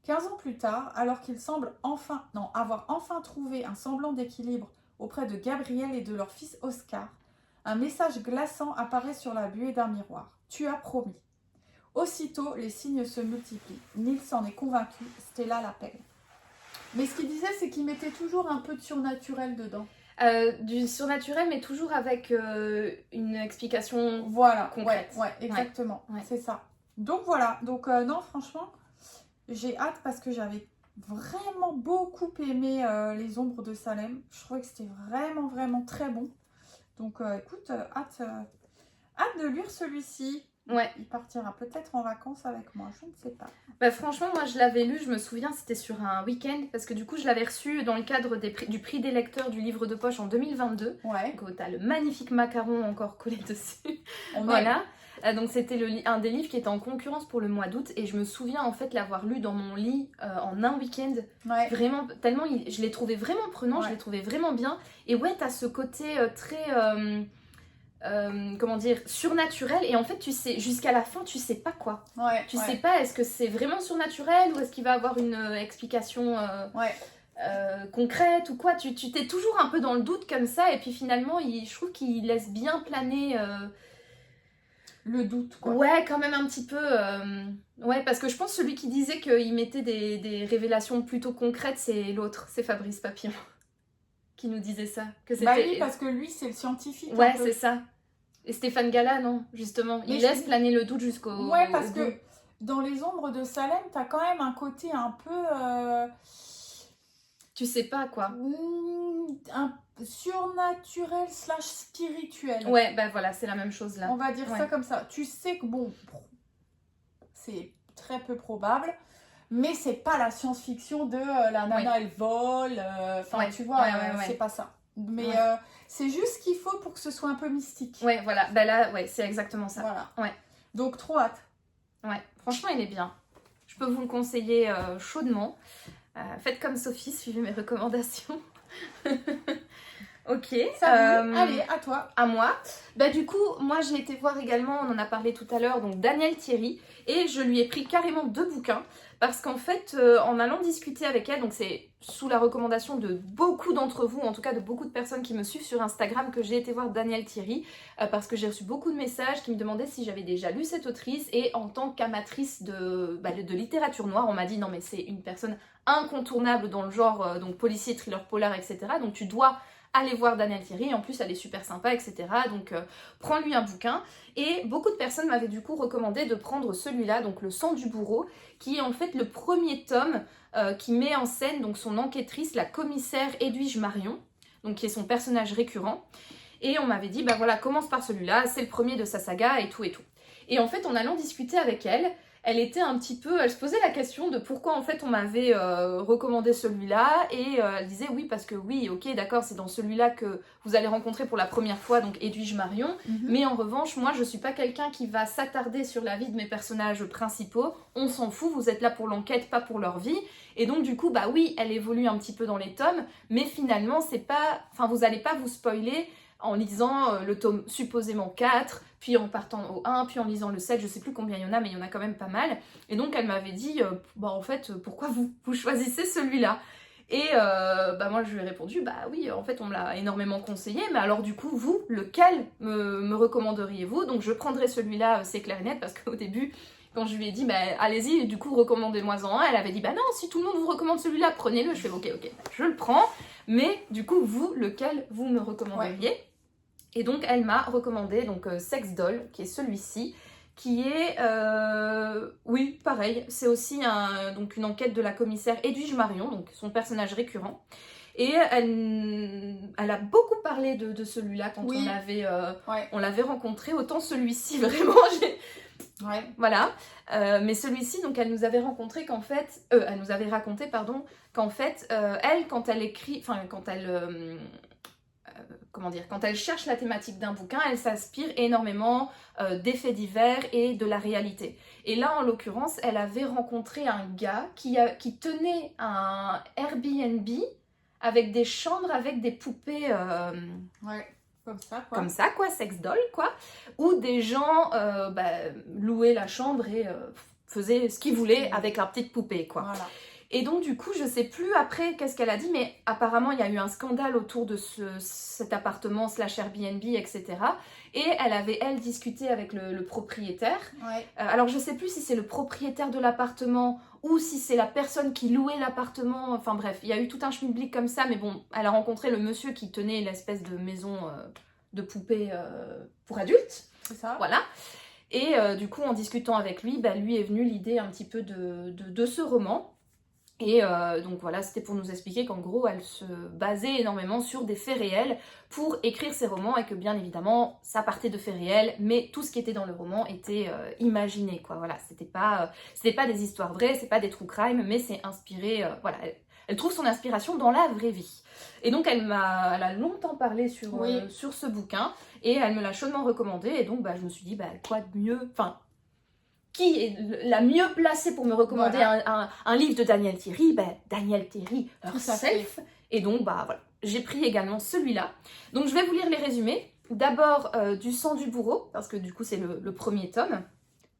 Speaker 2: 15 ans plus tard, alors qu'il semble avoir enfin trouvé un semblant d'équilibre auprès de Gabriel et de leur fils Oscar, un message glaçant apparaît sur la buée d'un miroir. « Tu as promis ». Aussitôt, les signes se multiplient. Niels en est convaincu, Stella l'appelle. Mais ce qu'il disait, c'est qu'il mettait toujours un peu de surnaturel dedans.
Speaker 1: Du surnaturel, mais toujours avec une explication concrète.
Speaker 2: Ouais, exactement, c'est ça. Donc voilà, non, franchement, j'ai hâte parce que j'avais vraiment beaucoup aimé Les Ombres de Salem. Je trouvais que c'était vraiment, vraiment très bon. Donc écoute, hâte de lire celui-ci.
Speaker 1: Ouais.
Speaker 2: Il partira peut-être en vacances avec moi, je ne sais pas.
Speaker 1: Bah franchement, moi je l'avais lu, je me souviens, c'était sur un week-end, parce que du coup je l'avais reçu dans le cadre du prix des lecteurs du livre de poche en 2022.
Speaker 2: Ouais.
Speaker 1: Donc t'as le magnifique macaron encore collé dessus. Voilà. Donc c'était un des livres qui était en concurrence pour le mois d'août, et je me souviens en fait l'avoir lu dans mon lit en un week-end.
Speaker 2: Ouais.
Speaker 1: Vraiment, tellement je l'ai trouvé vraiment prenant, je l'ai trouvé vraiment bien. Et ouais, t'as ce côté très... comment dire, surnaturel, et en fait tu sais jusqu'à la fin tu sais pas quoi. Tu sais pas est-ce que c'est vraiment surnaturel ou est-ce qu'il va avoir une explication concrète ou quoi. Tu t'es toujours un peu dans le doute comme ça, et puis finalement je trouve qu'il laisse bien planer
Speaker 2: le doute quoi.
Speaker 1: Ouais, quand même un petit peu ouais, parce que je pense que celui qui disait qu'il mettait des révélations plutôt concrètes, c'est l'autre, c'est Fabrice Papillon qui nous disait ça. Que
Speaker 2: bah oui, parce que lui, c'est le scientifique.
Speaker 1: Ouais, c'est ça. Et Stéphane Gala, non, justement. Il laisse planer le doute jusqu'au...
Speaker 2: Ouais, parce que dans Les Ombres de Salem, t'as quand même un côté un peu...
Speaker 1: Tu sais pas, quoi.
Speaker 2: Un surnaturel / spirituel.
Speaker 1: Ouais, bah voilà, c'est la même chose, là.
Speaker 2: On va dire ça comme ça. Tu sais que, bon, c'est très peu probable... Mais c'est pas la science-fiction de la nana elle vole, tu vois, c'est pas ça. Mais c'est juste ce qu'il faut pour que ce soit un peu mystique.
Speaker 1: Ouais, voilà, bah là, c'est exactement ça.
Speaker 2: Voilà.
Speaker 1: Ouais.
Speaker 2: Donc trop hâte.
Speaker 1: Ouais, franchement il est bien. Je peux vous le conseiller chaudement. Faites comme Sophie, suivez mes recommandations. Ok.
Speaker 2: Allez, à toi.
Speaker 1: À moi. Bah du coup, moi j'ai été voir également, on en a parlé tout à l'heure, donc Danielle Thierry, et je lui ai pris carrément 2 bouquins, parce qu'en fait, en allant discuter avec elle, donc c'est sous la recommandation de beaucoup d'entre vous, en tout cas de beaucoup de personnes qui me suivent sur Instagram, que j'ai été voir Danielle Thierry, parce que j'ai reçu beaucoup de messages qui me demandaient si j'avais déjà lu cette autrice, et en tant qu'amatrice de littérature noire, on m'a dit non mais c'est une personne incontournable dans le genre, donc policier, thriller, polar, etc. Donc tu dois aller voir Danielle Thierry, en plus elle est super sympa, etc. Donc prends-lui un bouquin. Et beaucoup de personnes m'avaient du coup recommandé de prendre celui-là, donc Le sang du bourreau, qui est en fait le premier tome qui met en scène donc son enquêtrice, la commissaire Edwige Marion, donc qui est son personnage récurrent. Et on m'avait dit, bah voilà, commence par celui-là, c'est le premier de sa saga et tout et tout. Et en fait, en allant discuter avec elle, elle était un petit peu, elle se posait la question de pourquoi en fait on m'avait recommandé celui-là, et elle disait oui parce que oui, ok, d'accord, c'est dans celui-là que vous allez rencontrer pour la première fois donc Edwige Marion, mais en revanche moi je suis pas quelqu'un qui va s'attarder sur la vie de mes personnages principaux, on s'en fout, vous êtes là pour l'enquête, pas pour leur vie, et donc du coup bah oui, elle évolue un petit peu dans les tomes, mais finalement c'est pas, enfin vous allez pas vous spoiler en lisant le tome supposément 4, puis en partant au 1, puis en lisant le 7, je sais plus combien il y en a, mais il y en a quand même pas mal. Et donc elle m'avait dit, bah en fait, pourquoi vous choisissez celui-là? Et bah moi je lui ai répondu, bah oui, en fait on me l'a énormément conseillé, mais alors du coup, vous, lequel me recommanderiez-vous? Donc je prendrai celui-là, c'est clair et net, parce qu'au début, quand je lui ai dit, bah allez-y, du coup recommandez-moi-en un, elle avait dit, bah non, si tout le monde vous recommande celui-là, prenez-le. Je fais, ok, je le prends, mais du coup, vous, lequel vous me recommanderiez? Et donc elle m'a recommandé donc Sex Doll, qui est celui-ci, qui est, oui, pareil, c'est aussi donc une enquête de la commissaire Edwige Marion, donc son personnage récurrent. Et elle a beaucoup parlé de celui-là quand on l'avait rencontré, autant celui-ci, vraiment, voilà. Mais celui-ci, donc elle nous avait rencontré qu'en fait, elle nous avait raconté, pardon, qu'en fait, elle, quand elle écrit, enfin, quand elle... quand elle cherche la thématique d'un bouquin, elle s'inspire énormément des faits divers et de la réalité. Et là, en l'occurrence, elle avait rencontré un gars qui tenait un Airbnb avec des chambres avec des poupées... Comme ça, quoi, sex doll, quoi. Où des gens louaient la chambre et faisaient ce qu'ils voulaient avec leur petite poupée, quoi. Voilà. Et donc du coup, je sais plus après qu'est-ce qu'elle a dit, mais apparemment il y a eu un scandale autour de cet appartement / Airbnb, etc. Et elle avait, discuté avec le propriétaire. Alors je sais plus si c'est le propriétaire de l'appartement ou si c'est la personne qui louait l'appartement. Enfin bref, il y a eu tout un schmilblick comme ça, mais bon, elle a rencontré le monsieur qui tenait l'espèce de maison de poupée pour adultes.
Speaker 2: C'est ça.
Speaker 1: Voilà. Et du coup, en discutant avec lui, lui est venue l'idée un petit peu de ce roman. Et donc voilà, c'était pour nous expliquer qu'en gros, elle se basait énormément sur des faits réels pour écrire ses romans, et que bien évidemment, ça partait de faits réels, mais tout ce qui était dans le roman était imaginé, quoi. Voilà, c'était pas des histoires vraies, c'est pas des true crime, mais c'est inspiré, voilà, elle trouve son inspiration dans la vraie vie. Et donc elle a longtemps parlé sur ce bouquin, et elle me l'a chaudement recommandé, et donc je me suis dit, quoi de mieux, enfin... Qui est la mieux placée pour me recommander un livre de Danielle Thierry? Danielle Thierry herself. Et donc, voilà. J'ai pris également celui-là. Donc, je vais vous lire les résumés. D'abord, Du sang du bourreau, parce que du coup, c'est le premier tome.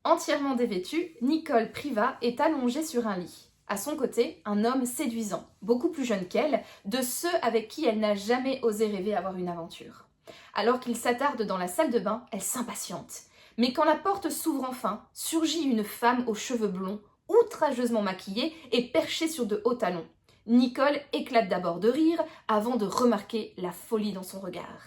Speaker 1: Entièrement dévêtue, Nicole Privat est allongée sur un lit. À son côté, un homme séduisant, beaucoup plus jeune qu'elle, de ceux avec qui elle n'a jamais osé rêver avoir une aventure. Alors qu'il s'attarde dans la salle de bain, elle s'impatiente. Mais quand la porte s'ouvre enfin, surgit une femme aux cheveux blonds, outrageusement maquillée et perchée sur de hauts talons. Nicole éclate d'abord de rire avant de remarquer la folie dans son regard.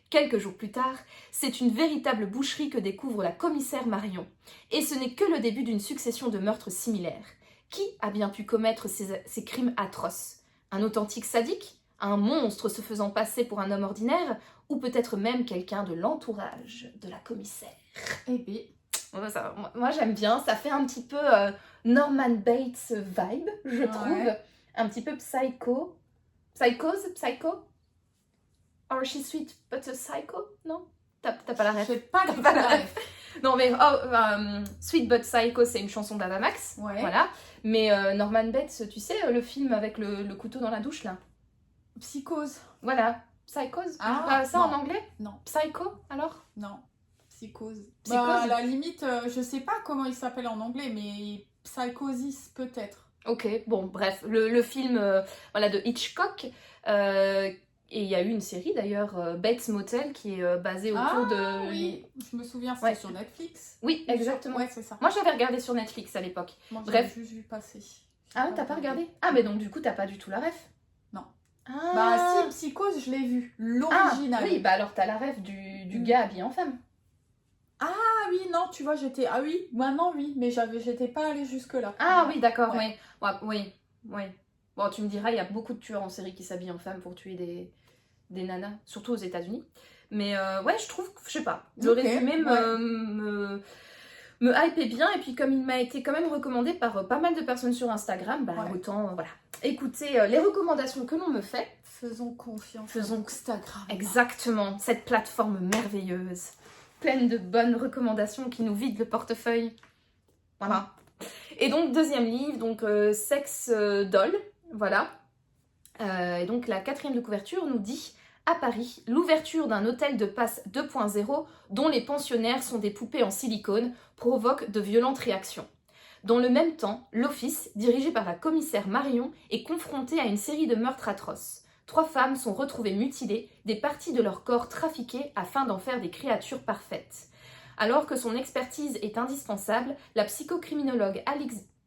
Speaker 1: Quelques jours plus tard, c'est une véritable boucherie que découvre la commissaire Marion. Et ce n'est que le début d'une succession de meurtres similaires. Qui a bien pu commettre ces crimes atroces? Un authentique sadique? Un monstre se faisant passer pour un homme ordinaire? Ou peut-être même quelqu'un de l'entourage de la commissaire?
Speaker 2: Eh bien,
Speaker 1: moi j'aime bien, ça fait un petit peu Norman Bates vibe, je trouve. Un petit peu psycho. Psycho? Or she's sweet but a psycho? Non? T'as pas la ref?
Speaker 2: Je sais pas qui la ref.
Speaker 1: Non mais Sweet but Psycho, c'est une chanson d'Ava Max. Voilà. Mais Norman Bates, tu sais, le film avec le couteau dans la douche là?
Speaker 2: Psychose.
Speaker 1: Voilà. Psychose.
Speaker 2: Ah,
Speaker 1: ça
Speaker 2: non.
Speaker 1: en anglais?
Speaker 2: Non.
Speaker 1: Psycho, alors?
Speaker 2: Non. Psychose.
Speaker 1: Psychose.
Speaker 2: Bah, à la limite, je sais pas comment il s'appelle en anglais, mais psychosis peut-être.
Speaker 1: Ok, bon, bref, le film voilà, de Hitchcock, et il y a eu une série d'ailleurs, Bates Motel, qui est basée autour de...
Speaker 2: oui, je me souviens, c'était
Speaker 1: Ouais.
Speaker 2: sur Netflix.
Speaker 1: Oui, exactement.
Speaker 2: Ouais, c'est ça.
Speaker 1: Moi, j'avais regardé sur Netflix à l'époque.
Speaker 2: Moi,
Speaker 1: Bref.
Speaker 2: j'avais juste vu passer.
Speaker 1: Ah, t'as pas regardé? Ah, mais donc du coup, t'as pas du tout la ref?
Speaker 2: Non.
Speaker 1: Ah.
Speaker 2: Bah si, Psychose, je l'ai vu, l'original.
Speaker 1: Ah, oui, bah alors t'as la ref du gars habillé en femme.
Speaker 2: Ah oui, non, tu vois, j'étais... Ah oui, maintenant oui, mais j'étais pas allée jusque-là.
Speaker 1: Ah oui, d'accord,
Speaker 2: Ouais.
Speaker 1: oui. Bon, tu me diras, il y a beaucoup de tueurs en série qui s'habillent en femme pour tuer des nanas, surtout aux États-Unis. Mais ouais, je trouve, je sais pas, le
Speaker 2: Ok,
Speaker 1: résumé
Speaker 2: ouais.
Speaker 1: me hypait bien. Et puis comme il m'a été quand même recommandé par pas mal de personnes sur Instagram, bah
Speaker 2: Ouais.
Speaker 1: autant, voilà. Écoutez les recommandations que l'on me fait.
Speaker 2: Faisons confiance
Speaker 1: Faisons
Speaker 2: à Instagram.
Speaker 1: Exactement, cette plateforme merveilleuse, pleine de bonnes recommandations qui nous vide le portefeuille. Voilà. Et donc, deuxième livre, donc Sex Doll, voilà. Et donc, la 4e de couverture nous dit « À Paris, l'ouverture d'un hôtel de passe 2.0 dont les pensionnaires sont des poupées en silicone provoque de violentes réactions. Dans le même temps, l'office, dirigé par la commissaire Marion, est confronté à une série de meurtres atroces. 3 femmes sont retrouvées mutilées, des parties de leur corps trafiquées afin d'en faire des créatures parfaites. Alors que son expertise est indispensable, la psychocriminologue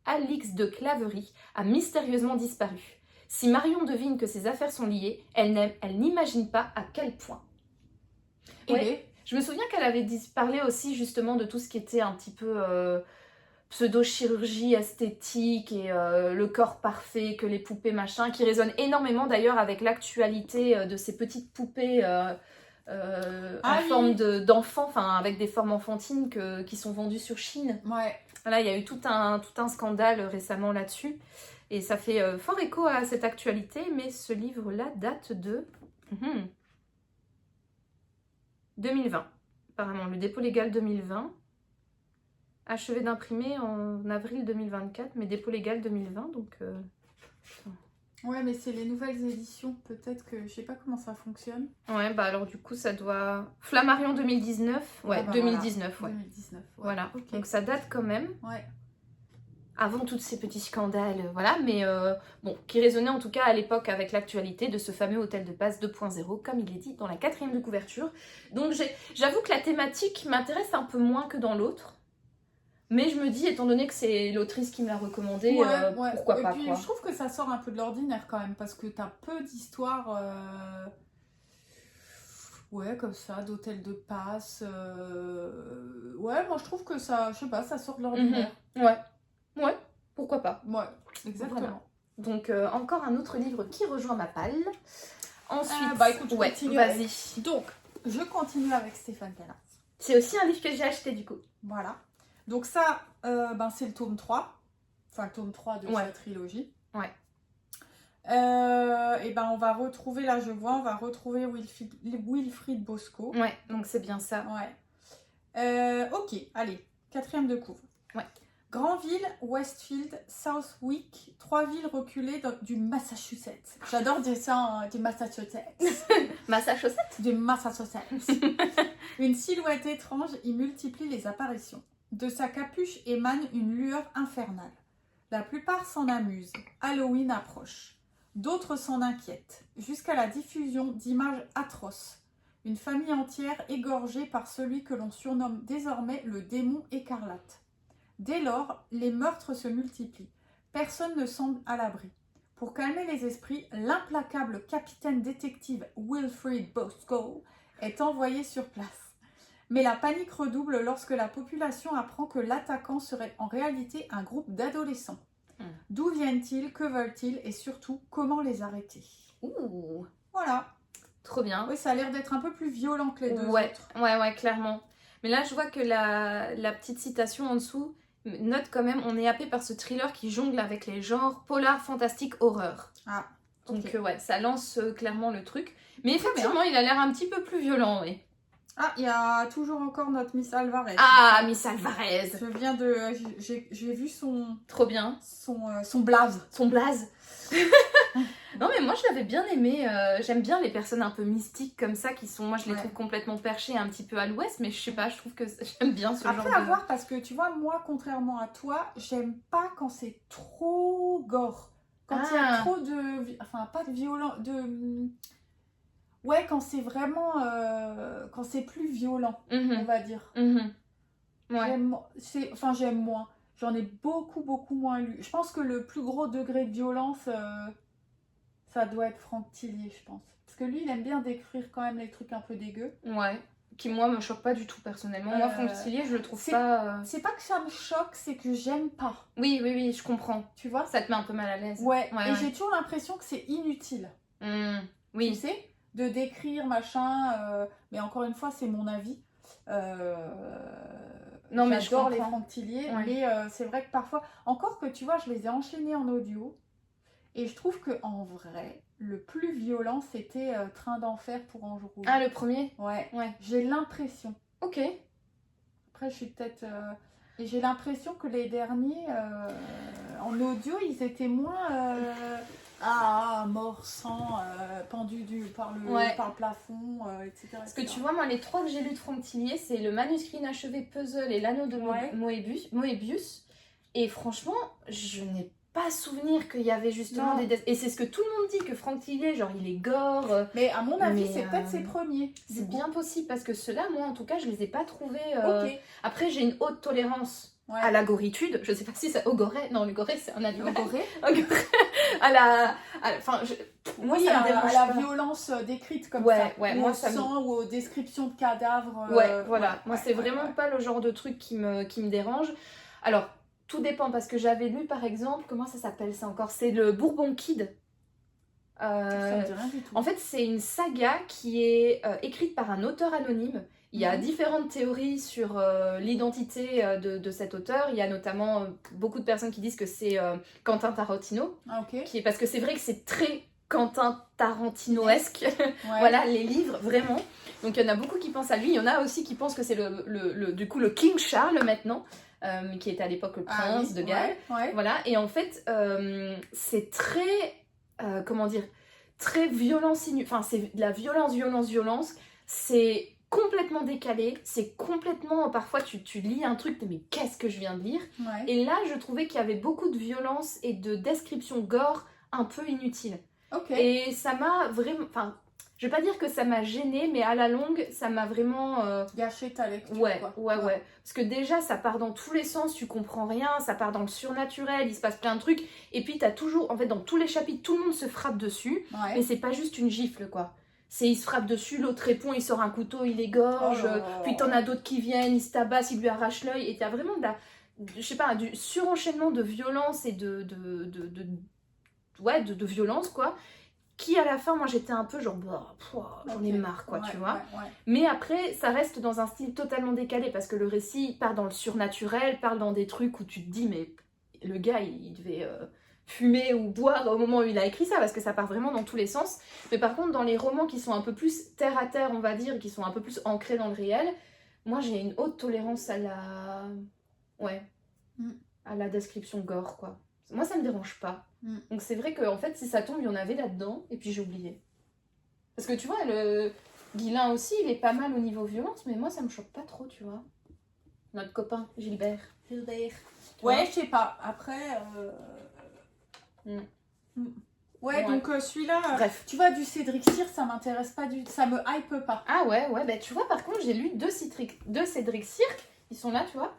Speaker 1: Alix de Claverie a mystérieusement disparu. Si Marion devine que ses affaires sont liées, elle n'imagine pas à quel point. Ouais, je me souviens qu'elle avait parlé aussi justement de tout ce qui était un petit peu pseudo-chirurgie esthétique et le corps parfait, que les poupées machin, qui résonne énormément d'ailleurs avec l'actualité de ces petites poupées en forme d'enfants, enfin avec des formes enfantines qui sont vendues sur Chine.
Speaker 2: Ouais.
Speaker 1: Voilà, il y a eu tout un scandale récemment là-dessus. Et ça fait fort écho à cette actualité, mais ce livre-là date de 2020. Apparemment, le dépôt légal 2020. Achevé d'imprimer en avril 2024, mais dépôt légal 2020, donc...
Speaker 2: Ouais, mais c'est les nouvelles éditions, peut-être que... Je sais pas comment ça fonctionne.
Speaker 1: Ouais, bah alors du coup, ça doit... Flammarion 2019. Ouais,
Speaker 2: bah
Speaker 1: 2019,
Speaker 2: voilà.
Speaker 1: ouais.
Speaker 2: 2019, ouais.
Speaker 1: Voilà,
Speaker 2: okay.
Speaker 1: Donc ça date quand même.
Speaker 2: Ouais.
Speaker 1: Avant tous ces petits scandales, voilà, mais bon, qui résonnaient en tout cas à l'époque avec l'actualité de ce fameux hôtel de passe 2.0, comme il est dit dans la 4e de couverture. Donc j'avoue que la thématique m'intéresse un peu moins que dans l'autre. Mais je me dis, étant donné que c'est l'autrice qui me l'a recommandé, pourquoi pas,
Speaker 2: et puis,
Speaker 1: quoi.
Speaker 2: Je trouve que ça sort un peu de l'ordinaire quand même, parce que t'as peu d'histoires, ouais, comme ça, d'hôtel de passe. Ouais, moi je trouve que ça, je sais pas, ça sort de l'ordinaire.
Speaker 1: Ouais, pourquoi pas.
Speaker 2: Ouais, exactement.
Speaker 1: Voilà. Donc, encore un autre livre qui rejoint ma palle. Ensuite,
Speaker 2: bah écoute,
Speaker 1: vas-y.
Speaker 2: Donc, je continue avec Stéphane Gallas.
Speaker 1: C'est aussi un livre que j'ai acheté du coup.
Speaker 2: Voilà. Donc ça, c'est le tome 3. Enfin, le tome 3 de sa trilogie.
Speaker 1: Ouais.
Speaker 2: Et ben on va retrouver, là je vois, on va retrouver Wilfried Bosco.
Speaker 1: Ouais, donc c'est bien ça.
Speaker 2: Ouais. Ok, allez, 4e de couvre.
Speaker 1: Ouais.
Speaker 2: Granville, Westfield, Southwick, 3 villes reculées du Massachusetts. J'adore dire ça, hein, du Massachusetts.
Speaker 1: Massachusetts.
Speaker 2: Du Massachusetts. Une silhouette étrange y multiplie les apparitions. De sa capuche émane une lueur infernale. La plupart s'en amusent. Halloween approche. D'autres s'en inquiètent, jusqu'à la diffusion d'images atroces. Une famille entière égorgée par celui que l'on surnomme désormais le démon écarlate. Dès lors, les meurtres se multiplient. Personne ne semble à l'abri. Pour calmer les esprits, l'implacable capitaine détective Wilfried Bosco est envoyé sur place. Mais la panique redouble lorsque la population apprend que l'attaquant serait en réalité un groupe d'adolescents. D'où viennent-ils, que veulent-ils et surtout, comment les arrêter?
Speaker 1: Ouh.
Speaker 2: Voilà.
Speaker 1: Trop bien.
Speaker 2: Oui, ça a l'air d'être un peu plus violent que les deux autres.
Speaker 1: Ouais, clairement. Mais là, je vois que la petite citation en dessous note quand même, on est happé par ce thriller qui jongle avec les genres polar, fantastique, horreur.
Speaker 2: Ah,
Speaker 1: donc ça lance clairement le truc. Mais effectivement, il a l'air un petit peu plus violent, oui.
Speaker 2: Ah, il y a toujours encore notre Miss Alvarez.
Speaker 1: Ah, Miss Alvarez.
Speaker 2: J'ai vu son...
Speaker 1: Trop bien.
Speaker 2: Son blaze.
Speaker 1: Son blaze. Non mais moi je l'avais bien aimé, j'aime bien les personnes un peu mystiques comme ça qui sont, moi je les trouve complètement perchées un petit peu à l'ouest, mais je sais pas, je trouve que j'aime bien ce genre de...
Speaker 2: Après à voir, parce que tu vois, moi contrairement à toi, j'aime pas quand c'est trop gore. Quand il y a trop de... Enfin pas de violent... Ouais, quand c'est vraiment... quand c'est plus violent, on va dire. Ouais. J'aime moins. J'en ai beaucoup moins lu. Je pense que le plus gros degré de violence, ça doit être Franck Tillier, je pense. Parce que lui, il aime bien décrire quand même les trucs un peu dégueux.
Speaker 1: Ouais. Qui, moi, me choque pas du tout, personnellement. Moi, Franck Tillier, je le trouve pas...
Speaker 2: C'est pas que ça me choque, c'est que j'aime pas.
Speaker 1: Oui, je comprends.
Speaker 2: Tu vois?
Speaker 1: Ça te met un peu mal à l'aise.
Speaker 2: Ouais, et j'ai toujours l'impression que c'est inutile.
Speaker 1: Oui.
Speaker 2: Tu sais? De décrire, machin... mais encore une fois, c'est mon avis.
Speaker 1: Non, mais
Speaker 2: j'adore les Franck Tillier, mais c'est vrai que parfois, encore que tu vois, je les ai enchaînés en audio, et je trouve que en vrai, le plus violent, c'était Train d'enfer pour Ange Rouge.
Speaker 1: Ah, le premier?
Speaker 2: Ouais. J'ai l'impression.
Speaker 1: Ok.
Speaker 2: Après, je suis peut-être... Et j'ai l'impression que les derniers, en audio, ils étaient moins... mort, sang, pendu par le plafond, etc.
Speaker 1: Parce que tu vois, moi, les 3 que j'ai lus de Franck Tillier, c'est le manuscrit inachevé Puzzle et l'anneau de Moebius. Et franchement, je n'ai pas souvenir qu'il y avait justement des... Et c'est ce que tout le monde dit, que Franck Tillier, genre, il est gore.
Speaker 2: Mais à mon avis, c'est peut-être ses premiers.
Speaker 1: C'est bien possible, parce que ceux-là, moi, en tout cas, je les ai pas trouvés... Après, j'ai une haute tolérance à la goritude. Je sais pas si ça... Au goret. Non, le goret, c'est un animal.
Speaker 2: Au goret.
Speaker 1: À la
Speaker 2: violence décrite comme
Speaker 1: ça,
Speaker 2: ou
Speaker 1: moi,
Speaker 2: au sang ou aux descriptions de cadavres.
Speaker 1: Moi c'est vraiment pas le genre de truc qui me dérange. Alors, tout dépend, parce que j'avais lu par exemple, comment ça s'appelle ça encore? C'est le Bourbon Kid.
Speaker 2: Ça me dit rien du tout.
Speaker 1: En fait, c'est une saga qui est écrite par un auteur anonyme. Il y a différentes théories sur l'identité de cet auteur. Il y a notamment beaucoup de personnes qui disent que c'est Quentin Tarantino. Parce que c'est vrai que c'est très Quentin Tarantinoesque. Voilà, les livres, vraiment. Donc il y en a beaucoup qui pensent à lui. Il y en a aussi qui pensent que c'est du coup le King Charles maintenant, qui était à l'époque le prince de Galles. Voilà, et en fait, c'est très... comment dire, très violence, enfin c'est de la violence, c'est complètement décalé, c'est complètement, parfois tu lis un truc, mais qu'est-ce que je viens de lire? Et là je trouvais qu'il y avait beaucoup de violence et de description gore un peu inutile. Et ça m'a vraiment, enfin, je vais pas dire que ça m'a gênée, mais à la longue ça m'a vraiment
Speaker 2: gâché ta lecture.
Speaker 1: Ouais. Parce que déjà ça part dans tous les sens, tu comprends rien, ça part dans le surnaturel, il se passe plein de trucs, et puis t'as toujours, en fait dans tous les chapitres, tout le monde se frappe dessus, mais c'est pas juste une gifle quoi. C'est il se frappe dessus, l'autre répond, il sort un couteau, il égorge, puis t'en as d'autres qui viennent, il se tabasse, il lui arrache l'œil, et t'as vraiment je sais pas, du surenchaînement de violence et de violence quoi, qui à la fin, moi j'étais un peu genre, j'en ai marre quoi, tu vois. Mais après, ça reste dans un style totalement décalé, parce que le récit part dans le surnaturel, part dans des trucs où tu te dis, mais le gars il devait fumer ou boire au moment où il a écrit ça, parce que ça part vraiment dans tous les sens. Mais par contre, dans les romans qui sont un peu plus terre à terre, on va dire, qui sont un peu plus ancrés dans le réel, moi j'ai une haute tolérance à la... à la description gore quoi. Moi ça me dérange pas. Donc c'est vrai qu'en fait, si ça tombe, il y en avait là-dedans, et puis j'ai oublié. Parce que tu vois, le Guillain aussi, il est pas mal au niveau violence, mais moi ça me choque pas trop, tu vois. Notre copain, Gilbert.
Speaker 2: Ouais, je sais pas. Après... donc celui-là,
Speaker 1: bref.
Speaker 2: Tu vois, du Cédric Cyr, ça m'intéresse pas ça me hype pas.
Speaker 1: Ah ouais, bah tu vois, par contre, j'ai lu deux Cédric Cyr, ils sont là, tu vois.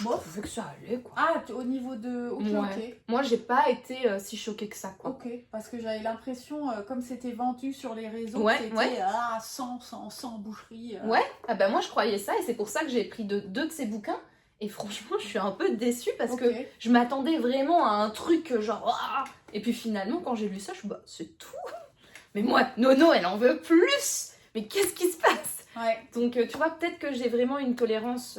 Speaker 2: Bon,
Speaker 1: je veux que ça allait quoi.
Speaker 2: Ah, au niveau de... Ok.
Speaker 1: Moi, j'ai pas été si choquée que ça quoi.
Speaker 2: Ok, parce que j'avais l'impression, comme c'était vendu sur les réseaux, c'était sans boucherie.
Speaker 1: Bah moi je croyais ça, et c'est pour ça que j'ai pris deux de ses bouquins. Et franchement, je suis un peu déçue, parce que je m'attendais vraiment à un truc genre... Et puis finalement, quand j'ai lu ça, je suis c'est tout. Mais moi, Nono, elle en veut plus. Mais qu'est-ce qui se passe? Donc tu vois, peut-être que j'ai vraiment une tolérance...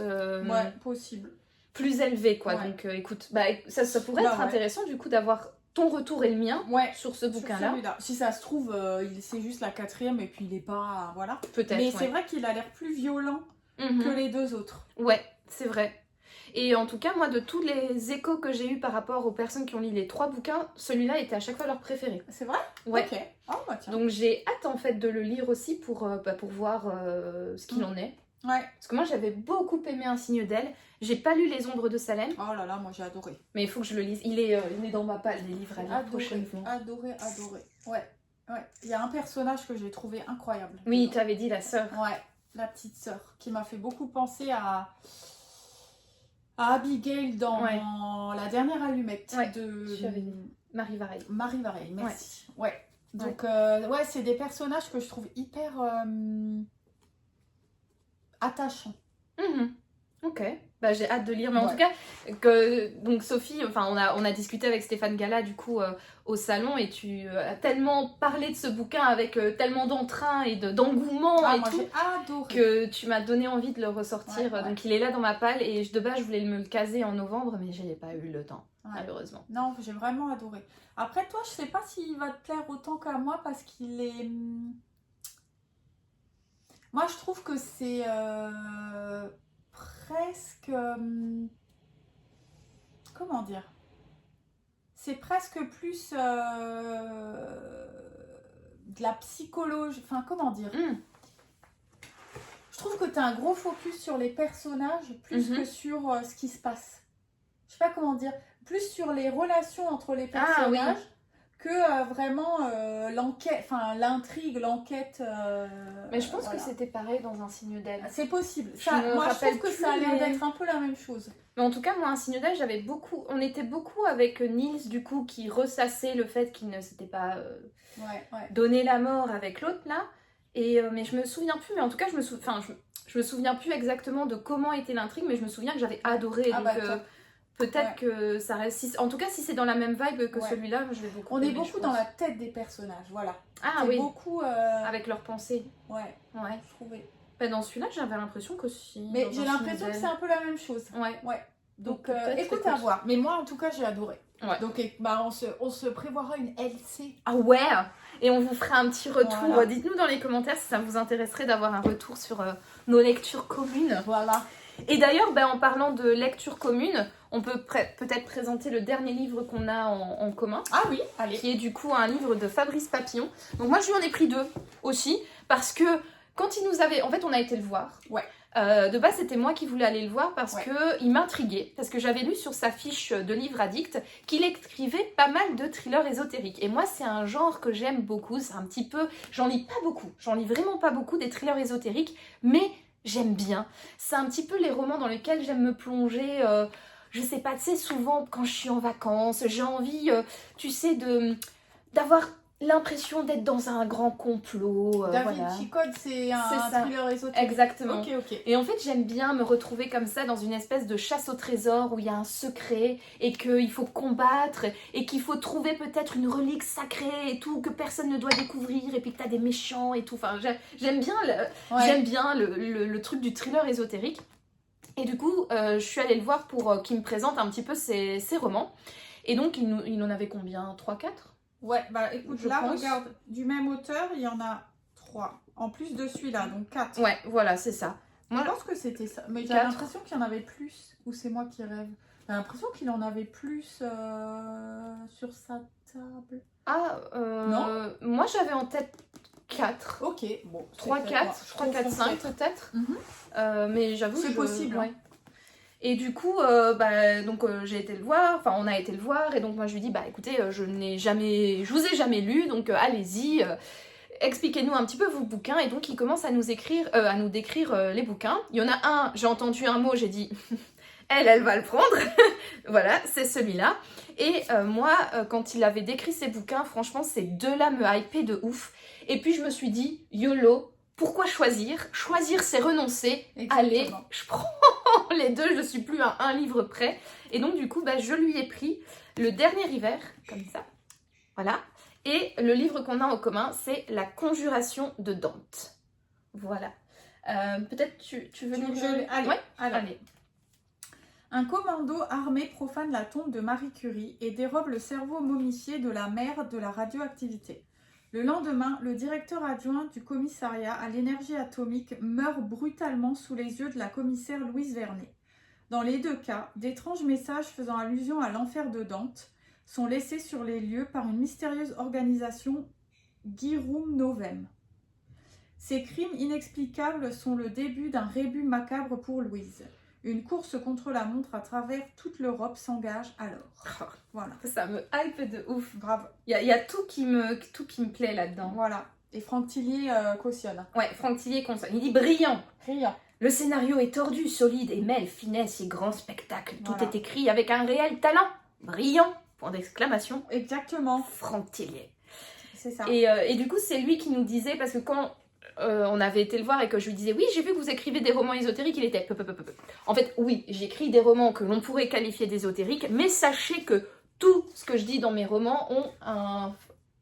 Speaker 2: possible.
Speaker 1: Plus élevée quoi. Donc écoute, ça pourrait être intéressant du coup d'avoir ton retour et le mien sur ce bouquin-là.
Speaker 2: Si ça se trouve, c'est juste la 4e et puis il est pas... Voilà.
Speaker 1: Peut-être,
Speaker 2: mais c'est vrai qu'il a l'air plus violent que les deux autres.
Speaker 1: Ouais, c'est vrai. Et en tout cas, moi, de tous les échos que j'ai eus par rapport aux personnes qui ont lu les 3 bouquins, celui-là était à chaque fois leur préféré.
Speaker 2: C'est vrai?
Speaker 1: Ouais.
Speaker 2: Ok. Oh, bah, tiens.
Speaker 1: Donc j'ai hâte en fait de le lire aussi pour voir ce qu'il en est.
Speaker 2: Ouais.
Speaker 1: Parce que moi j'avais beaucoup aimé Un signe d'elle. J'ai pas lu Les ombres de Salem.
Speaker 2: Oh là là, moi j'ai adoré.
Speaker 1: Mais il faut que je le lise. Il est dans ma palle des livres à lire prochainement.
Speaker 2: Adoré. Ouais. Il y a un personnage que j'ai trouvé incroyable.
Speaker 1: Oui, tu avais dit la sœur.
Speaker 2: Ouais, la petite sœur, qui m'a fait beaucoup penser à Abigail dans La dernière allumette de
Speaker 1: Marie Vareille.
Speaker 2: Marie Vareille, merci. Ouais. Donc, c'est des personnages que je trouve hyper attachants.
Speaker 1: Ok, bah, j'ai hâte de lire, mais en tout cas, donc Sophie, enfin on a discuté avec Stéphane Gala du coup au salon et tu as tellement parlé de ce bouquin avec tellement d'entrain et d'engouement et
Speaker 2: moi
Speaker 1: tout,
Speaker 2: j'ai adoré.
Speaker 1: Que tu m'as donné envie de le ressortir, donc il est là dans ma palle et de base je voulais me le caser en novembre mais j'ai pas eu le temps, malheureusement.
Speaker 2: Non, j'ai vraiment adoré. Après toi, je sais pas s'il va te plaire autant qu'à moi parce qu'il est... Moi je trouve que c'est... presque... comment dire? C'est presque plus de la psychologie. Enfin, comment dire? Je trouve que tu as un gros focus sur les personnages plus que sur ce qui se passe. Je sais pas comment dire. Plus sur les relations entre les personnages que vraiment l'enquête, enfin l'intrigue, l'enquête.
Speaker 1: Mais je pense que c'était pareil dans Un signe d'elle.
Speaker 2: C'est possible. Moi, je trouve que ça a l'air d'être un peu la même chose.
Speaker 1: Mais en tout cas, moi, Un signe d'elle, on était beaucoup avec Nils, du coup, qui ressassait le fait qu'il ne s'était pas donné la mort avec l'autre, là. Mais je me souviens plus, mais en tout cas, je me souviens plus exactement de comment était l'intrigue, mais je me souviens que j'avais adoré. Peut-être que ça reste... En tout cas, si c'est dans la même vibe que celui-là, je vais beaucoup aimer,
Speaker 2: on est beaucoup dans la tête des personnages, voilà. Beaucoup...
Speaker 1: avec leurs pensées.
Speaker 2: Ouais, je trouvais.
Speaker 1: Dans celui-là, j'avais l'impression que si...
Speaker 2: Mais j'ai l'impression que c'est un peu la même chose.
Speaker 1: Ouais.
Speaker 2: Donc, écoute à voir. Mais moi, en tout cas, j'ai adoré. Ouais. Donc, on se prévoira une LC.
Speaker 1: Ah ouais. Et on vous fera un petit retour. Voilà. Dites-nous dans les commentaires si ça vous intéresserait d'avoir un retour sur nos lectures communes.
Speaker 2: Voilà.
Speaker 1: Et d'ailleurs, en parlant de lecture commune, on peut peut-être présenter le dernier livre qu'on a en commun.
Speaker 2: Ah oui, allez.
Speaker 1: Qui est du coup un livre de Fabrice Papillon. Donc moi, je lui en ai pris 2 aussi. Parce que quand il nous avait... En fait, on a été le voir.
Speaker 2: Ouais.
Speaker 1: De base, c'était moi qui voulais aller le voir parce qu'il m'intriguait. Parce que j'avais lu sur sa fiche de livre addict qu'il écrivait pas mal de thrillers ésotériques. Et moi, c'est un genre que j'aime beaucoup. C'est un petit peu... J'en lis pas beaucoup. J'en lis vraiment pas beaucoup des thrillers ésotériques. Mais... j'aime bien. C'est un petit peu les romans dans lesquels j'aime me plonger. Je sais pas, tu sais, souvent quand je suis en vacances, j'ai envie, tu sais, d'avoir l'impression d'être dans un grand complot.
Speaker 2: Da Vinci Code, c'est un thriller ésotérique.
Speaker 1: Exactement.
Speaker 2: Ok.
Speaker 1: Et en fait, j'aime bien me retrouver comme ça dans une espèce de chasse au trésor où il y a un secret et qu'il faut combattre et qu'il faut trouver peut-être une relique sacrée et tout que personne ne doit découvrir et puis que t'as des méchants et tout. Enfin, j'aime bien le truc du thriller ésotérique. Et du coup, je suis allée le voir pour qu'il me présente un petit peu ses romans. Et donc, il en avait combien? 3-4?
Speaker 2: Ouais, écoute, regarde, du même auteur, il y en a 3. En plus de celui-là, donc 4.
Speaker 1: Ouais, voilà, c'est ça.
Speaker 2: Moi, je pense que c'était ça. Mais j'ai l'impression qu'il y en avait plus. Ou c'est moi qui rêve. J'ai l'impression qu'il en avait plus sur sa table.
Speaker 1: Non. Moi, j'avais en tête 4.
Speaker 2: Ok, bon.
Speaker 1: 3, 4, je crois 4, 5 peut-être. Mais j'avoue
Speaker 2: c'est possible.
Speaker 1: Ouais. Et du coup, j'ai été le voir, enfin on a été le voir, et donc moi je lui dis, écoutez, je vous ai jamais lu, donc allez-y, expliquez-nous un petit peu vos bouquins. Et donc il commence à nous décrire les bouquins. Il y en a un, j'ai entendu un mot, j'ai dit, elle va le prendre. Voilà, c'est celui-là. Et moi, quand il avait décrit ses bouquins, franchement, ces 2-là me hypaient de ouf. Et puis je me suis dit, YOLO, pourquoi choisir? Choisir, c'est renoncer. Exactement. Allez, je prends les 2, je suis plus à un livre près. Et donc du coup, je lui ai pris Le Dernier Hiver, comme ça. Voilà. Et le livre qu'on a en commun, c'est La Conjuration de Dante. Voilà. Peut-être tu veux nous le...
Speaker 2: Allez,
Speaker 1: ouais.
Speaker 2: Allez. Un commando armé profane la tombe de Marie Curie et dérobe le cerveau momifié de la mère de la radioactivité. Le lendemain, le directeur adjoint du commissariat à l'énergie atomique meurt brutalement sous les yeux de la commissaire Louise Vernet. Dans les deux cas, d'étranges messages faisant allusion à l'enfer de Dante sont laissés sur les lieux par une mystérieuse organisation Gyrum Novem. Ces crimes inexplicables sont le début d'un rébut macabre pour Louise. Une course contre la montre à travers toute l'Europe s'engage alors. Voilà.
Speaker 1: Ça me hype de ouf.
Speaker 2: Bravo.
Speaker 1: Il y a tout qui me plaît là-dedans.
Speaker 2: Voilà. Et Franck Tillier cautionne.
Speaker 1: Ouais, Franck Tillier cautionne. Il dit brillant.
Speaker 2: Brillant.
Speaker 1: Le scénario est tordu, solide et mêle finesse et grand spectacle.
Speaker 2: Voilà.
Speaker 1: Tout est écrit avec un réel talent. Brillant. Point d'exclamation.
Speaker 2: Exactement.
Speaker 1: Franck Tillier.
Speaker 2: C'est ça.
Speaker 1: Et du coup, c'est lui qui nous disait, parce que quand on avait été le voir et que je lui disais, oui, j'ai vu que vous écrivez des romans ésotériques, il était... En fait, oui, j'écris des romans que l'on pourrait qualifier d'ésotériques, mais sachez que tout ce que je dis dans mes romans a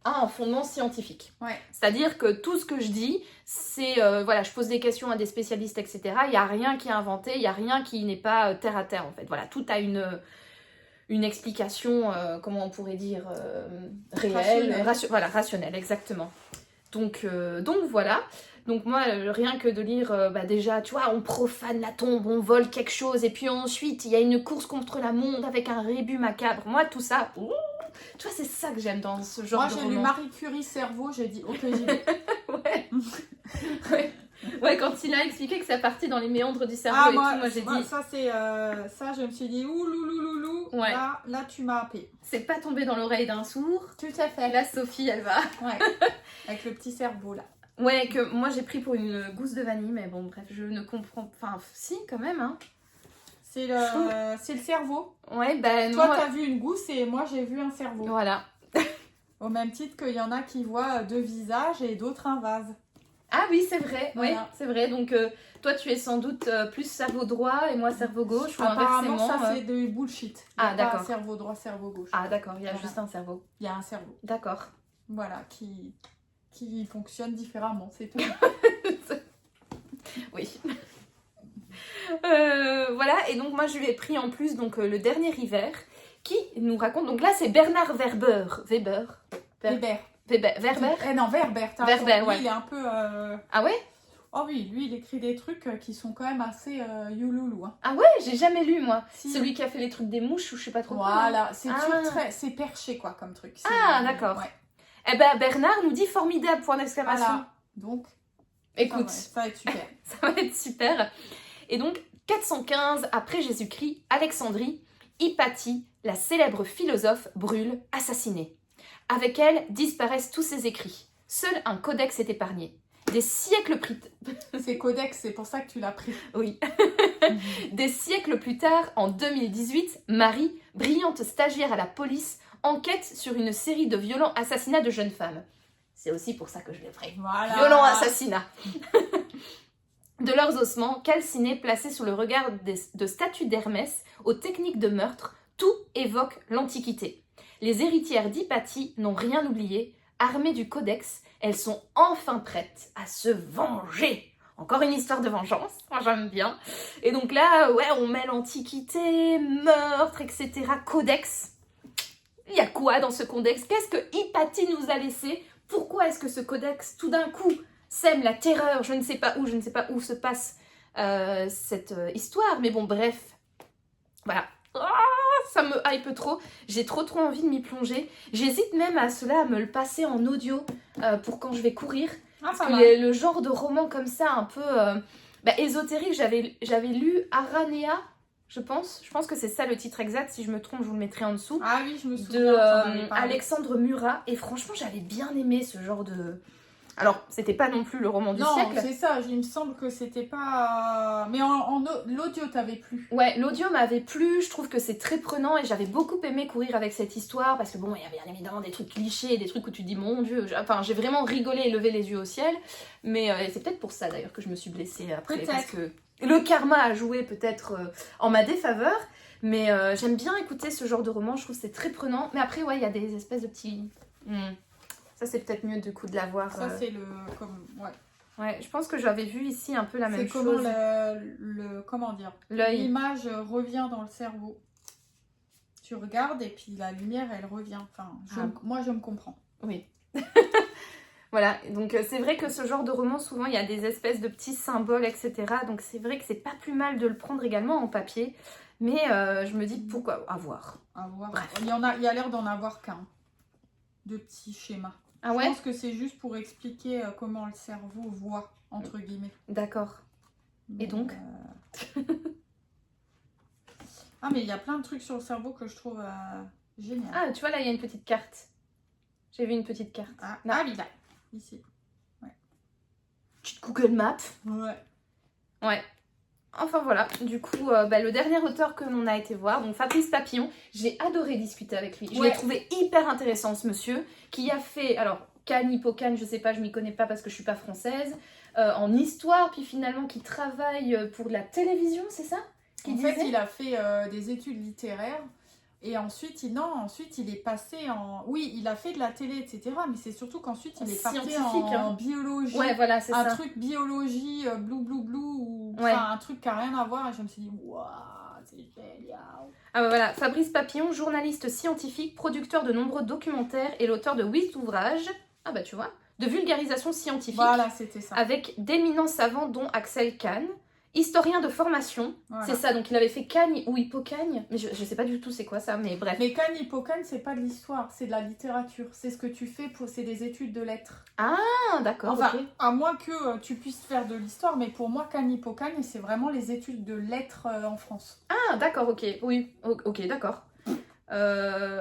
Speaker 1: un fondement scientifique.
Speaker 2: Ouais.
Speaker 1: C'est-à-dire que tout ce que je dis, c'est... voilà, je pose des questions à des spécialistes, etc. Il n'y a rien qui est inventé, il n'y a rien qui n'est pas terre à terre, en fait. Voilà, tout a une explication, comment on pourrait dire, réelle, rationnelle, exactement. Donc voilà. Donc moi, rien que de lire, déjà, tu vois, on profane la tombe, on vole quelque chose, et puis ensuite, il y a une course contre la montre avec un rébut macabre. Moi, tout ça, tu vois, c'est ça que j'aime dans ce genre de roman.
Speaker 2: Moi, j'ai lu Marie Curie Cerveau, j'ai dit, ok, j'y vais.
Speaker 1: Ouais, quand il a expliqué que ça partait dans les méandres du cerveau moi j'ai dit...
Speaker 2: Ça, je me suis dit, ouh, loulou,
Speaker 1: ouais.
Speaker 2: Là, tu m'as happé.
Speaker 1: C'est pas tombé dans l'oreille d'un sourd.
Speaker 2: Tout à fait.
Speaker 1: Là, Sophie, elle va.
Speaker 2: Ouais, avec le petit cerveau, là.
Speaker 1: Ouais, que moi, j'ai pris pour une gousse de vanille, mais bon, bref, je ne comprends... Enfin, si, quand même, hein.
Speaker 2: C'est le cerveau.
Speaker 1: Ouais, ben...
Speaker 2: Toi, t'as vu une gousse et moi, j'ai vu un cerveau.
Speaker 1: Voilà.
Speaker 2: Au même titre qu'il y en a qui voient deux visages et d'autres un vase.
Speaker 1: Ah oui, c'est vrai,
Speaker 2: voilà.
Speaker 1: Oui, c'est vrai. Donc, toi, tu es sans doute plus cerveau droit et moi cerveau gauche ou
Speaker 2: apparemment,
Speaker 1: inversement.
Speaker 2: ça, c'est de bullshit.
Speaker 1: Ah, d'accord.
Speaker 2: Pas cerveau droit, cerveau gauche.
Speaker 1: Ah, d'accord, il y a juste un cerveau.
Speaker 2: Il y a un cerveau.
Speaker 1: D'accord.
Speaker 2: Voilà, qui fonctionne différemment, c'est tout.
Speaker 1: Oui. Voilà, et donc moi, je lui ai pris en plus donc, le dernier hiver qui nous raconte... Donc là, c'est Bernard Werber.
Speaker 2: Werber.
Speaker 1: Non,
Speaker 2: Werber.
Speaker 1: Werber, ouais.
Speaker 2: Lui, il est un peu...
Speaker 1: Ah ouais?
Speaker 2: Oh oui, lui, il écrit des trucs qui sont quand même assez youloulou. Hein.
Speaker 1: Ah ouais, j'ai jamais lu, moi.
Speaker 2: Si.
Speaker 1: Celui qui a fait les trucs des mouches ou je sais pas trop quoi.
Speaker 2: Voilà, c'est perché, quoi, comme truc.
Speaker 1: Ah, d'accord. Ouais. Eh ben, Bernard nous dit formidable, point d'exclamation.
Speaker 2: Voilà, donc...
Speaker 1: Écoute.
Speaker 2: Ça va être super.
Speaker 1: Ça va être super. Et donc, 415 après Jésus-Christ, Alexandrie, Hypatie, la célèbre philosophe, brûle, assassinée. Avec elle disparaissent tous ses écrits. Seul un codex est épargné. Des siècles plus tard...
Speaker 2: C'est codex, c'est pour ça que tu l'as pris.
Speaker 1: Oui. Des siècles plus tard, en 2018, Marie, brillante stagiaire à la police, enquête sur une série de violents assassinats de jeunes femmes. C'est aussi pour ça que je l'ai pris.
Speaker 2: Voilà.
Speaker 1: Violents assassinats. De leurs ossements, calcinés, placés sous le regard de statues d'Hermès, aux techniques de meurtre, tout évoque l'Antiquité. Les héritières d'Hypatie n'ont rien oublié. Armées du codex, elles sont enfin prêtes à se venger. Encore une histoire de vengeance, moi j'aime bien. Et donc là, ouais, on met l'Antiquité, meurtre, etc. Codex. Il y a quoi dans ce codex? Qu'est-ce que Hypatie nous a laissé? Pourquoi est-ce que ce codex, tout d'un coup, sème la terreur? Je ne sais pas où se passe cette histoire. Mais bon, bref. Voilà. Ça me hype trop. J'ai trop envie de m'y plonger. J'hésite même à me le passer en audio pour quand je vais courir. Parce que le genre de roman comme ça, un peu ésotérique, j'avais lu Aranea, je pense. Je pense que c'est ça le titre exact. Si je me trompe, je vous le mettrai en dessous.
Speaker 2: Ah oui, je me souviens.
Speaker 1: De Alexandre Murat. Et franchement, j'avais bien aimé ce genre de... Alors, c'était pas non plus le roman du siècle.
Speaker 2: Non, c'est ça, il me semble que c'était pas... Mais l'audio t'avait plu.
Speaker 1: Ouais, l'audio m'avait plu, je trouve que c'est très prenant et j'avais beaucoup aimé courir avec cette histoire parce que bon, il y avait bien évidemment des trucs clichés, des trucs où tu te dis mon Dieu, j'ai vraiment rigolé et levé les yeux au ciel, mais c'est peut-être pour ça d'ailleurs que je me suis blessée après.
Speaker 2: Peut-être.
Speaker 1: Parce que le karma a joué peut-être en ma défaveur, mais j'aime bien écouter ce genre de roman, je trouve que c'est très prenant, mais après ouais, il y a des espèces de petits... Ça, c'est peut-être mieux du coup de l'avoir.
Speaker 2: Ça, c'est le...
Speaker 1: Ouais, je pense que j'avais vu ici un peu la même chose.
Speaker 2: C'est comment comment dire?
Speaker 1: L'œil.
Speaker 2: L'image revient dans le cerveau. Tu regardes et puis la lumière, elle revient. Enfin, moi, je me comprends.
Speaker 1: Oui. Voilà, donc c'est vrai que ce genre de roman, souvent, il y a des espèces de petits symboles, etc. Donc c'est vrai que c'est pas plus mal de le prendre également en papier. Mais je me dis, pourquoi? À voir.
Speaker 2: À voir. Bref. Il y a l'air d'en avoir qu'un. De petits schémas.
Speaker 1: Ah ouais?
Speaker 2: Je pense que c'est juste pour expliquer comment le cerveau voit, entre guillemets.
Speaker 1: D'accord. Et donc
Speaker 2: Ah, mais il y a plein de trucs sur le cerveau que je trouve génial.
Speaker 1: Ah, tu vois, là, il y a une petite carte. J'ai vu une petite carte.
Speaker 2: Ah, oui, là. Ici. Ouais.
Speaker 1: Petite Google Maps.
Speaker 2: Ouais.
Speaker 1: Ouais. Enfin voilà, du coup, le dernier auteur que l'on a été voir, donc Fabrice Papillon, j'ai adoré discuter avec lui. Je l'ai trouvé hyper intéressant, ce monsieur, qui a fait, alors, Cannes, Hippocane, je sais pas, je m'y connais pas parce que je suis pas française, en histoire, puis finalement qui travaille pour la télévision, c'est ça?
Speaker 2: En fait, il a fait des études littéraires. Et ensuite, il est passé en... Oui, il a fait de la télé, etc. Mais c'est surtout qu'ensuite, il est parti en biologie.
Speaker 1: Ouais, voilà, c'est ça.
Speaker 2: Un truc biologie, blue, ou un truc qui n'a rien à voir. Et je me suis dit, waouh, c'est génial.
Speaker 1: Ah bah voilà, Fabrice Papillon, journaliste scientifique, producteur de nombreux documentaires et l'auteur de 8 ouvrages, ah bah tu vois, de vulgarisation scientifique.
Speaker 2: Voilà, c'était ça.
Speaker 1: Avec d'éminents savants dont Axel Kahn. Historien de formation, c'est ça, donc il avait fait Cagne ou Hippocagne, mais je sais pas du tout c'est quoi ça, mais bref.
Speaker 2: Mais Cagne, Hippocagne, c'est pas de l'histoire, c'est de la littérature, c'est ce que tu fais, c'est des études de lettres.
Speaker 1: Ah, d'accord,
Speaker 2: enfin,
Speaker 1: ok.
Speaker 2: À moins que tu puisses faire de l'histoire, mais pour moi, Cagne, Hippocagne, c'est vraiment les études de lettres en France.
Speaker 1: Ah, d'accord, ok, oui, ok, d'accord.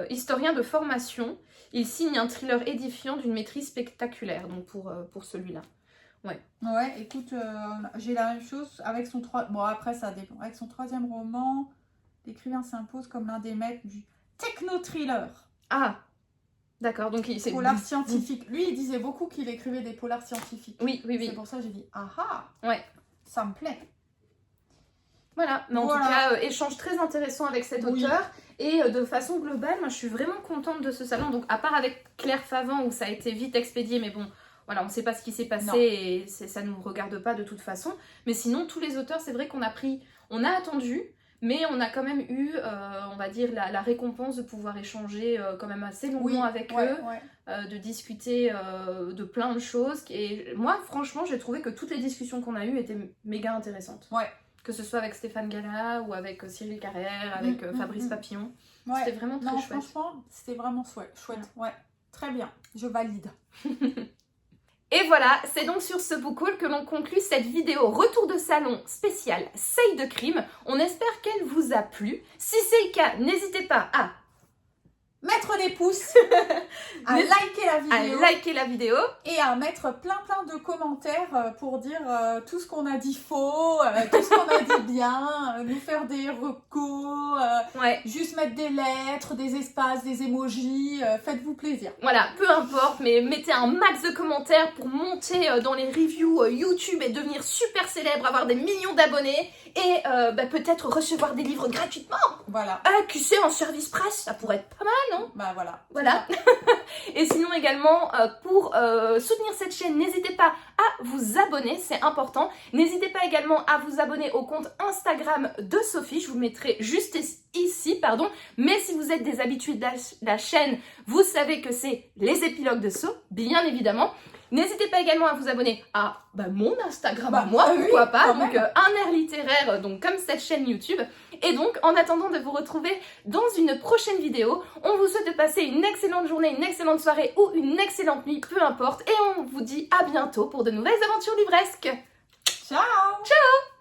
Speaker 1: Historien de formation, il signe un thriller édifiant d'une maîtrise spectaculaire, donc pour celui-là.
Speaker 2: Ouais, écoute, j'ai la même chose avec son bon après ça dépend. Avec son troisième roman, l'écrivain s'impose comme l'un des maîtres du techno-thriller.
Speaker 1: Ah, d'accord, donc
Speaker 2: c'est polar scientifique. Lui, il disait beaucoup qu'il écrivait des polars scientifiques.
Speaker 1: Oui.
Speaker 2: C'est pour ça que j'ai dit ouais, ça me plaît.
Speaker 1: Voilà, mais en tout cas, échange très intéressant avec cet auteur. Et de façon globale, moi je suis vraiment contente de ce salon. Donc à part avec Claire Favant où ça a été vite expédié, mais bon, voilà, on ne sait pas ce qui s'est passé et ça ne nous regarde pas de toute façon. Mais sinon, tous les auteurs, c'est vrai qu'on a attendu, mais on a quand même eu, on va dire, la récompense de pouvoir échanger quand même assez longuement avec eux, de discuter de plein de choses. Et moi, franchement, j'ai trouvé que toutes les discussions qu'on a eues étaient méga intéressantes.
Speaker 2: Ouais.
Speaker 1: Que ce soit avec Stéphane Gala ou avec Cyril Carrère, avec Fabrice Papillon. C'était vraiment très chouette.
Speaker 2: Franchement, c'était vraiment chouette. Ouais, très bien, je valide.
Speaker 1: Et voilà, c'est donc sur ce book haul que l'on conclut cette vidéo retour de salon spécial Seuil de crime. On espère qu'elle vous a plu. Si c'est le cas, n'hésitez pas à
Speaker 2: mettre des pouces, à liker la vidéo et à mettre plein de commentaires pour dire tout ce qu'on a dit faux, tout ce qu'on a dit bien, nous faire des recos, juste mettre des lettres, des espaces, des emojis, faites-vous plaisir.
Speaker 1: Voilà, peu importe, mais mettez un max de commentaires pour monter dans les reviews YouTube et devenir super célèbre, avoir des millions d'abonnés et peut-être recevoir des livres gratuitement.
Speaker 2: Voilà.
Speaker 1: Qui sait, en service presse, ça pourrait être pas mal, non?
Speaker 2: Bah voilà.
Speaker 1: Voilà. Et sinon également, pour soutenir cette chaîne, n'hésitez pas à vous abonner, c'est important. N'hésitez pas également à vous abonner au compte Instagram de Sophie, je vous mettrai juste ici, pardon. Mais si vous êtes des habitués de la chaîne, vous savez que c'est les épilogues de So, bien évidemment. N'hésitez pas également à vous abonner à mon Instagram à moi, pourquoi pas, donc un air littéraire, donc comme cette chaîne YouTube. Et donc, en attendant de vous retrouver dans une prochaine vidéo, on vous souhaite de passer une excellente journée, une excellente soirée ou une excellente nuit, peu importe. Et on vous dit à bientôt pour de nouvelles aventures livresques.
Speaker 2: Ciao!
Speaker 1: Ciao!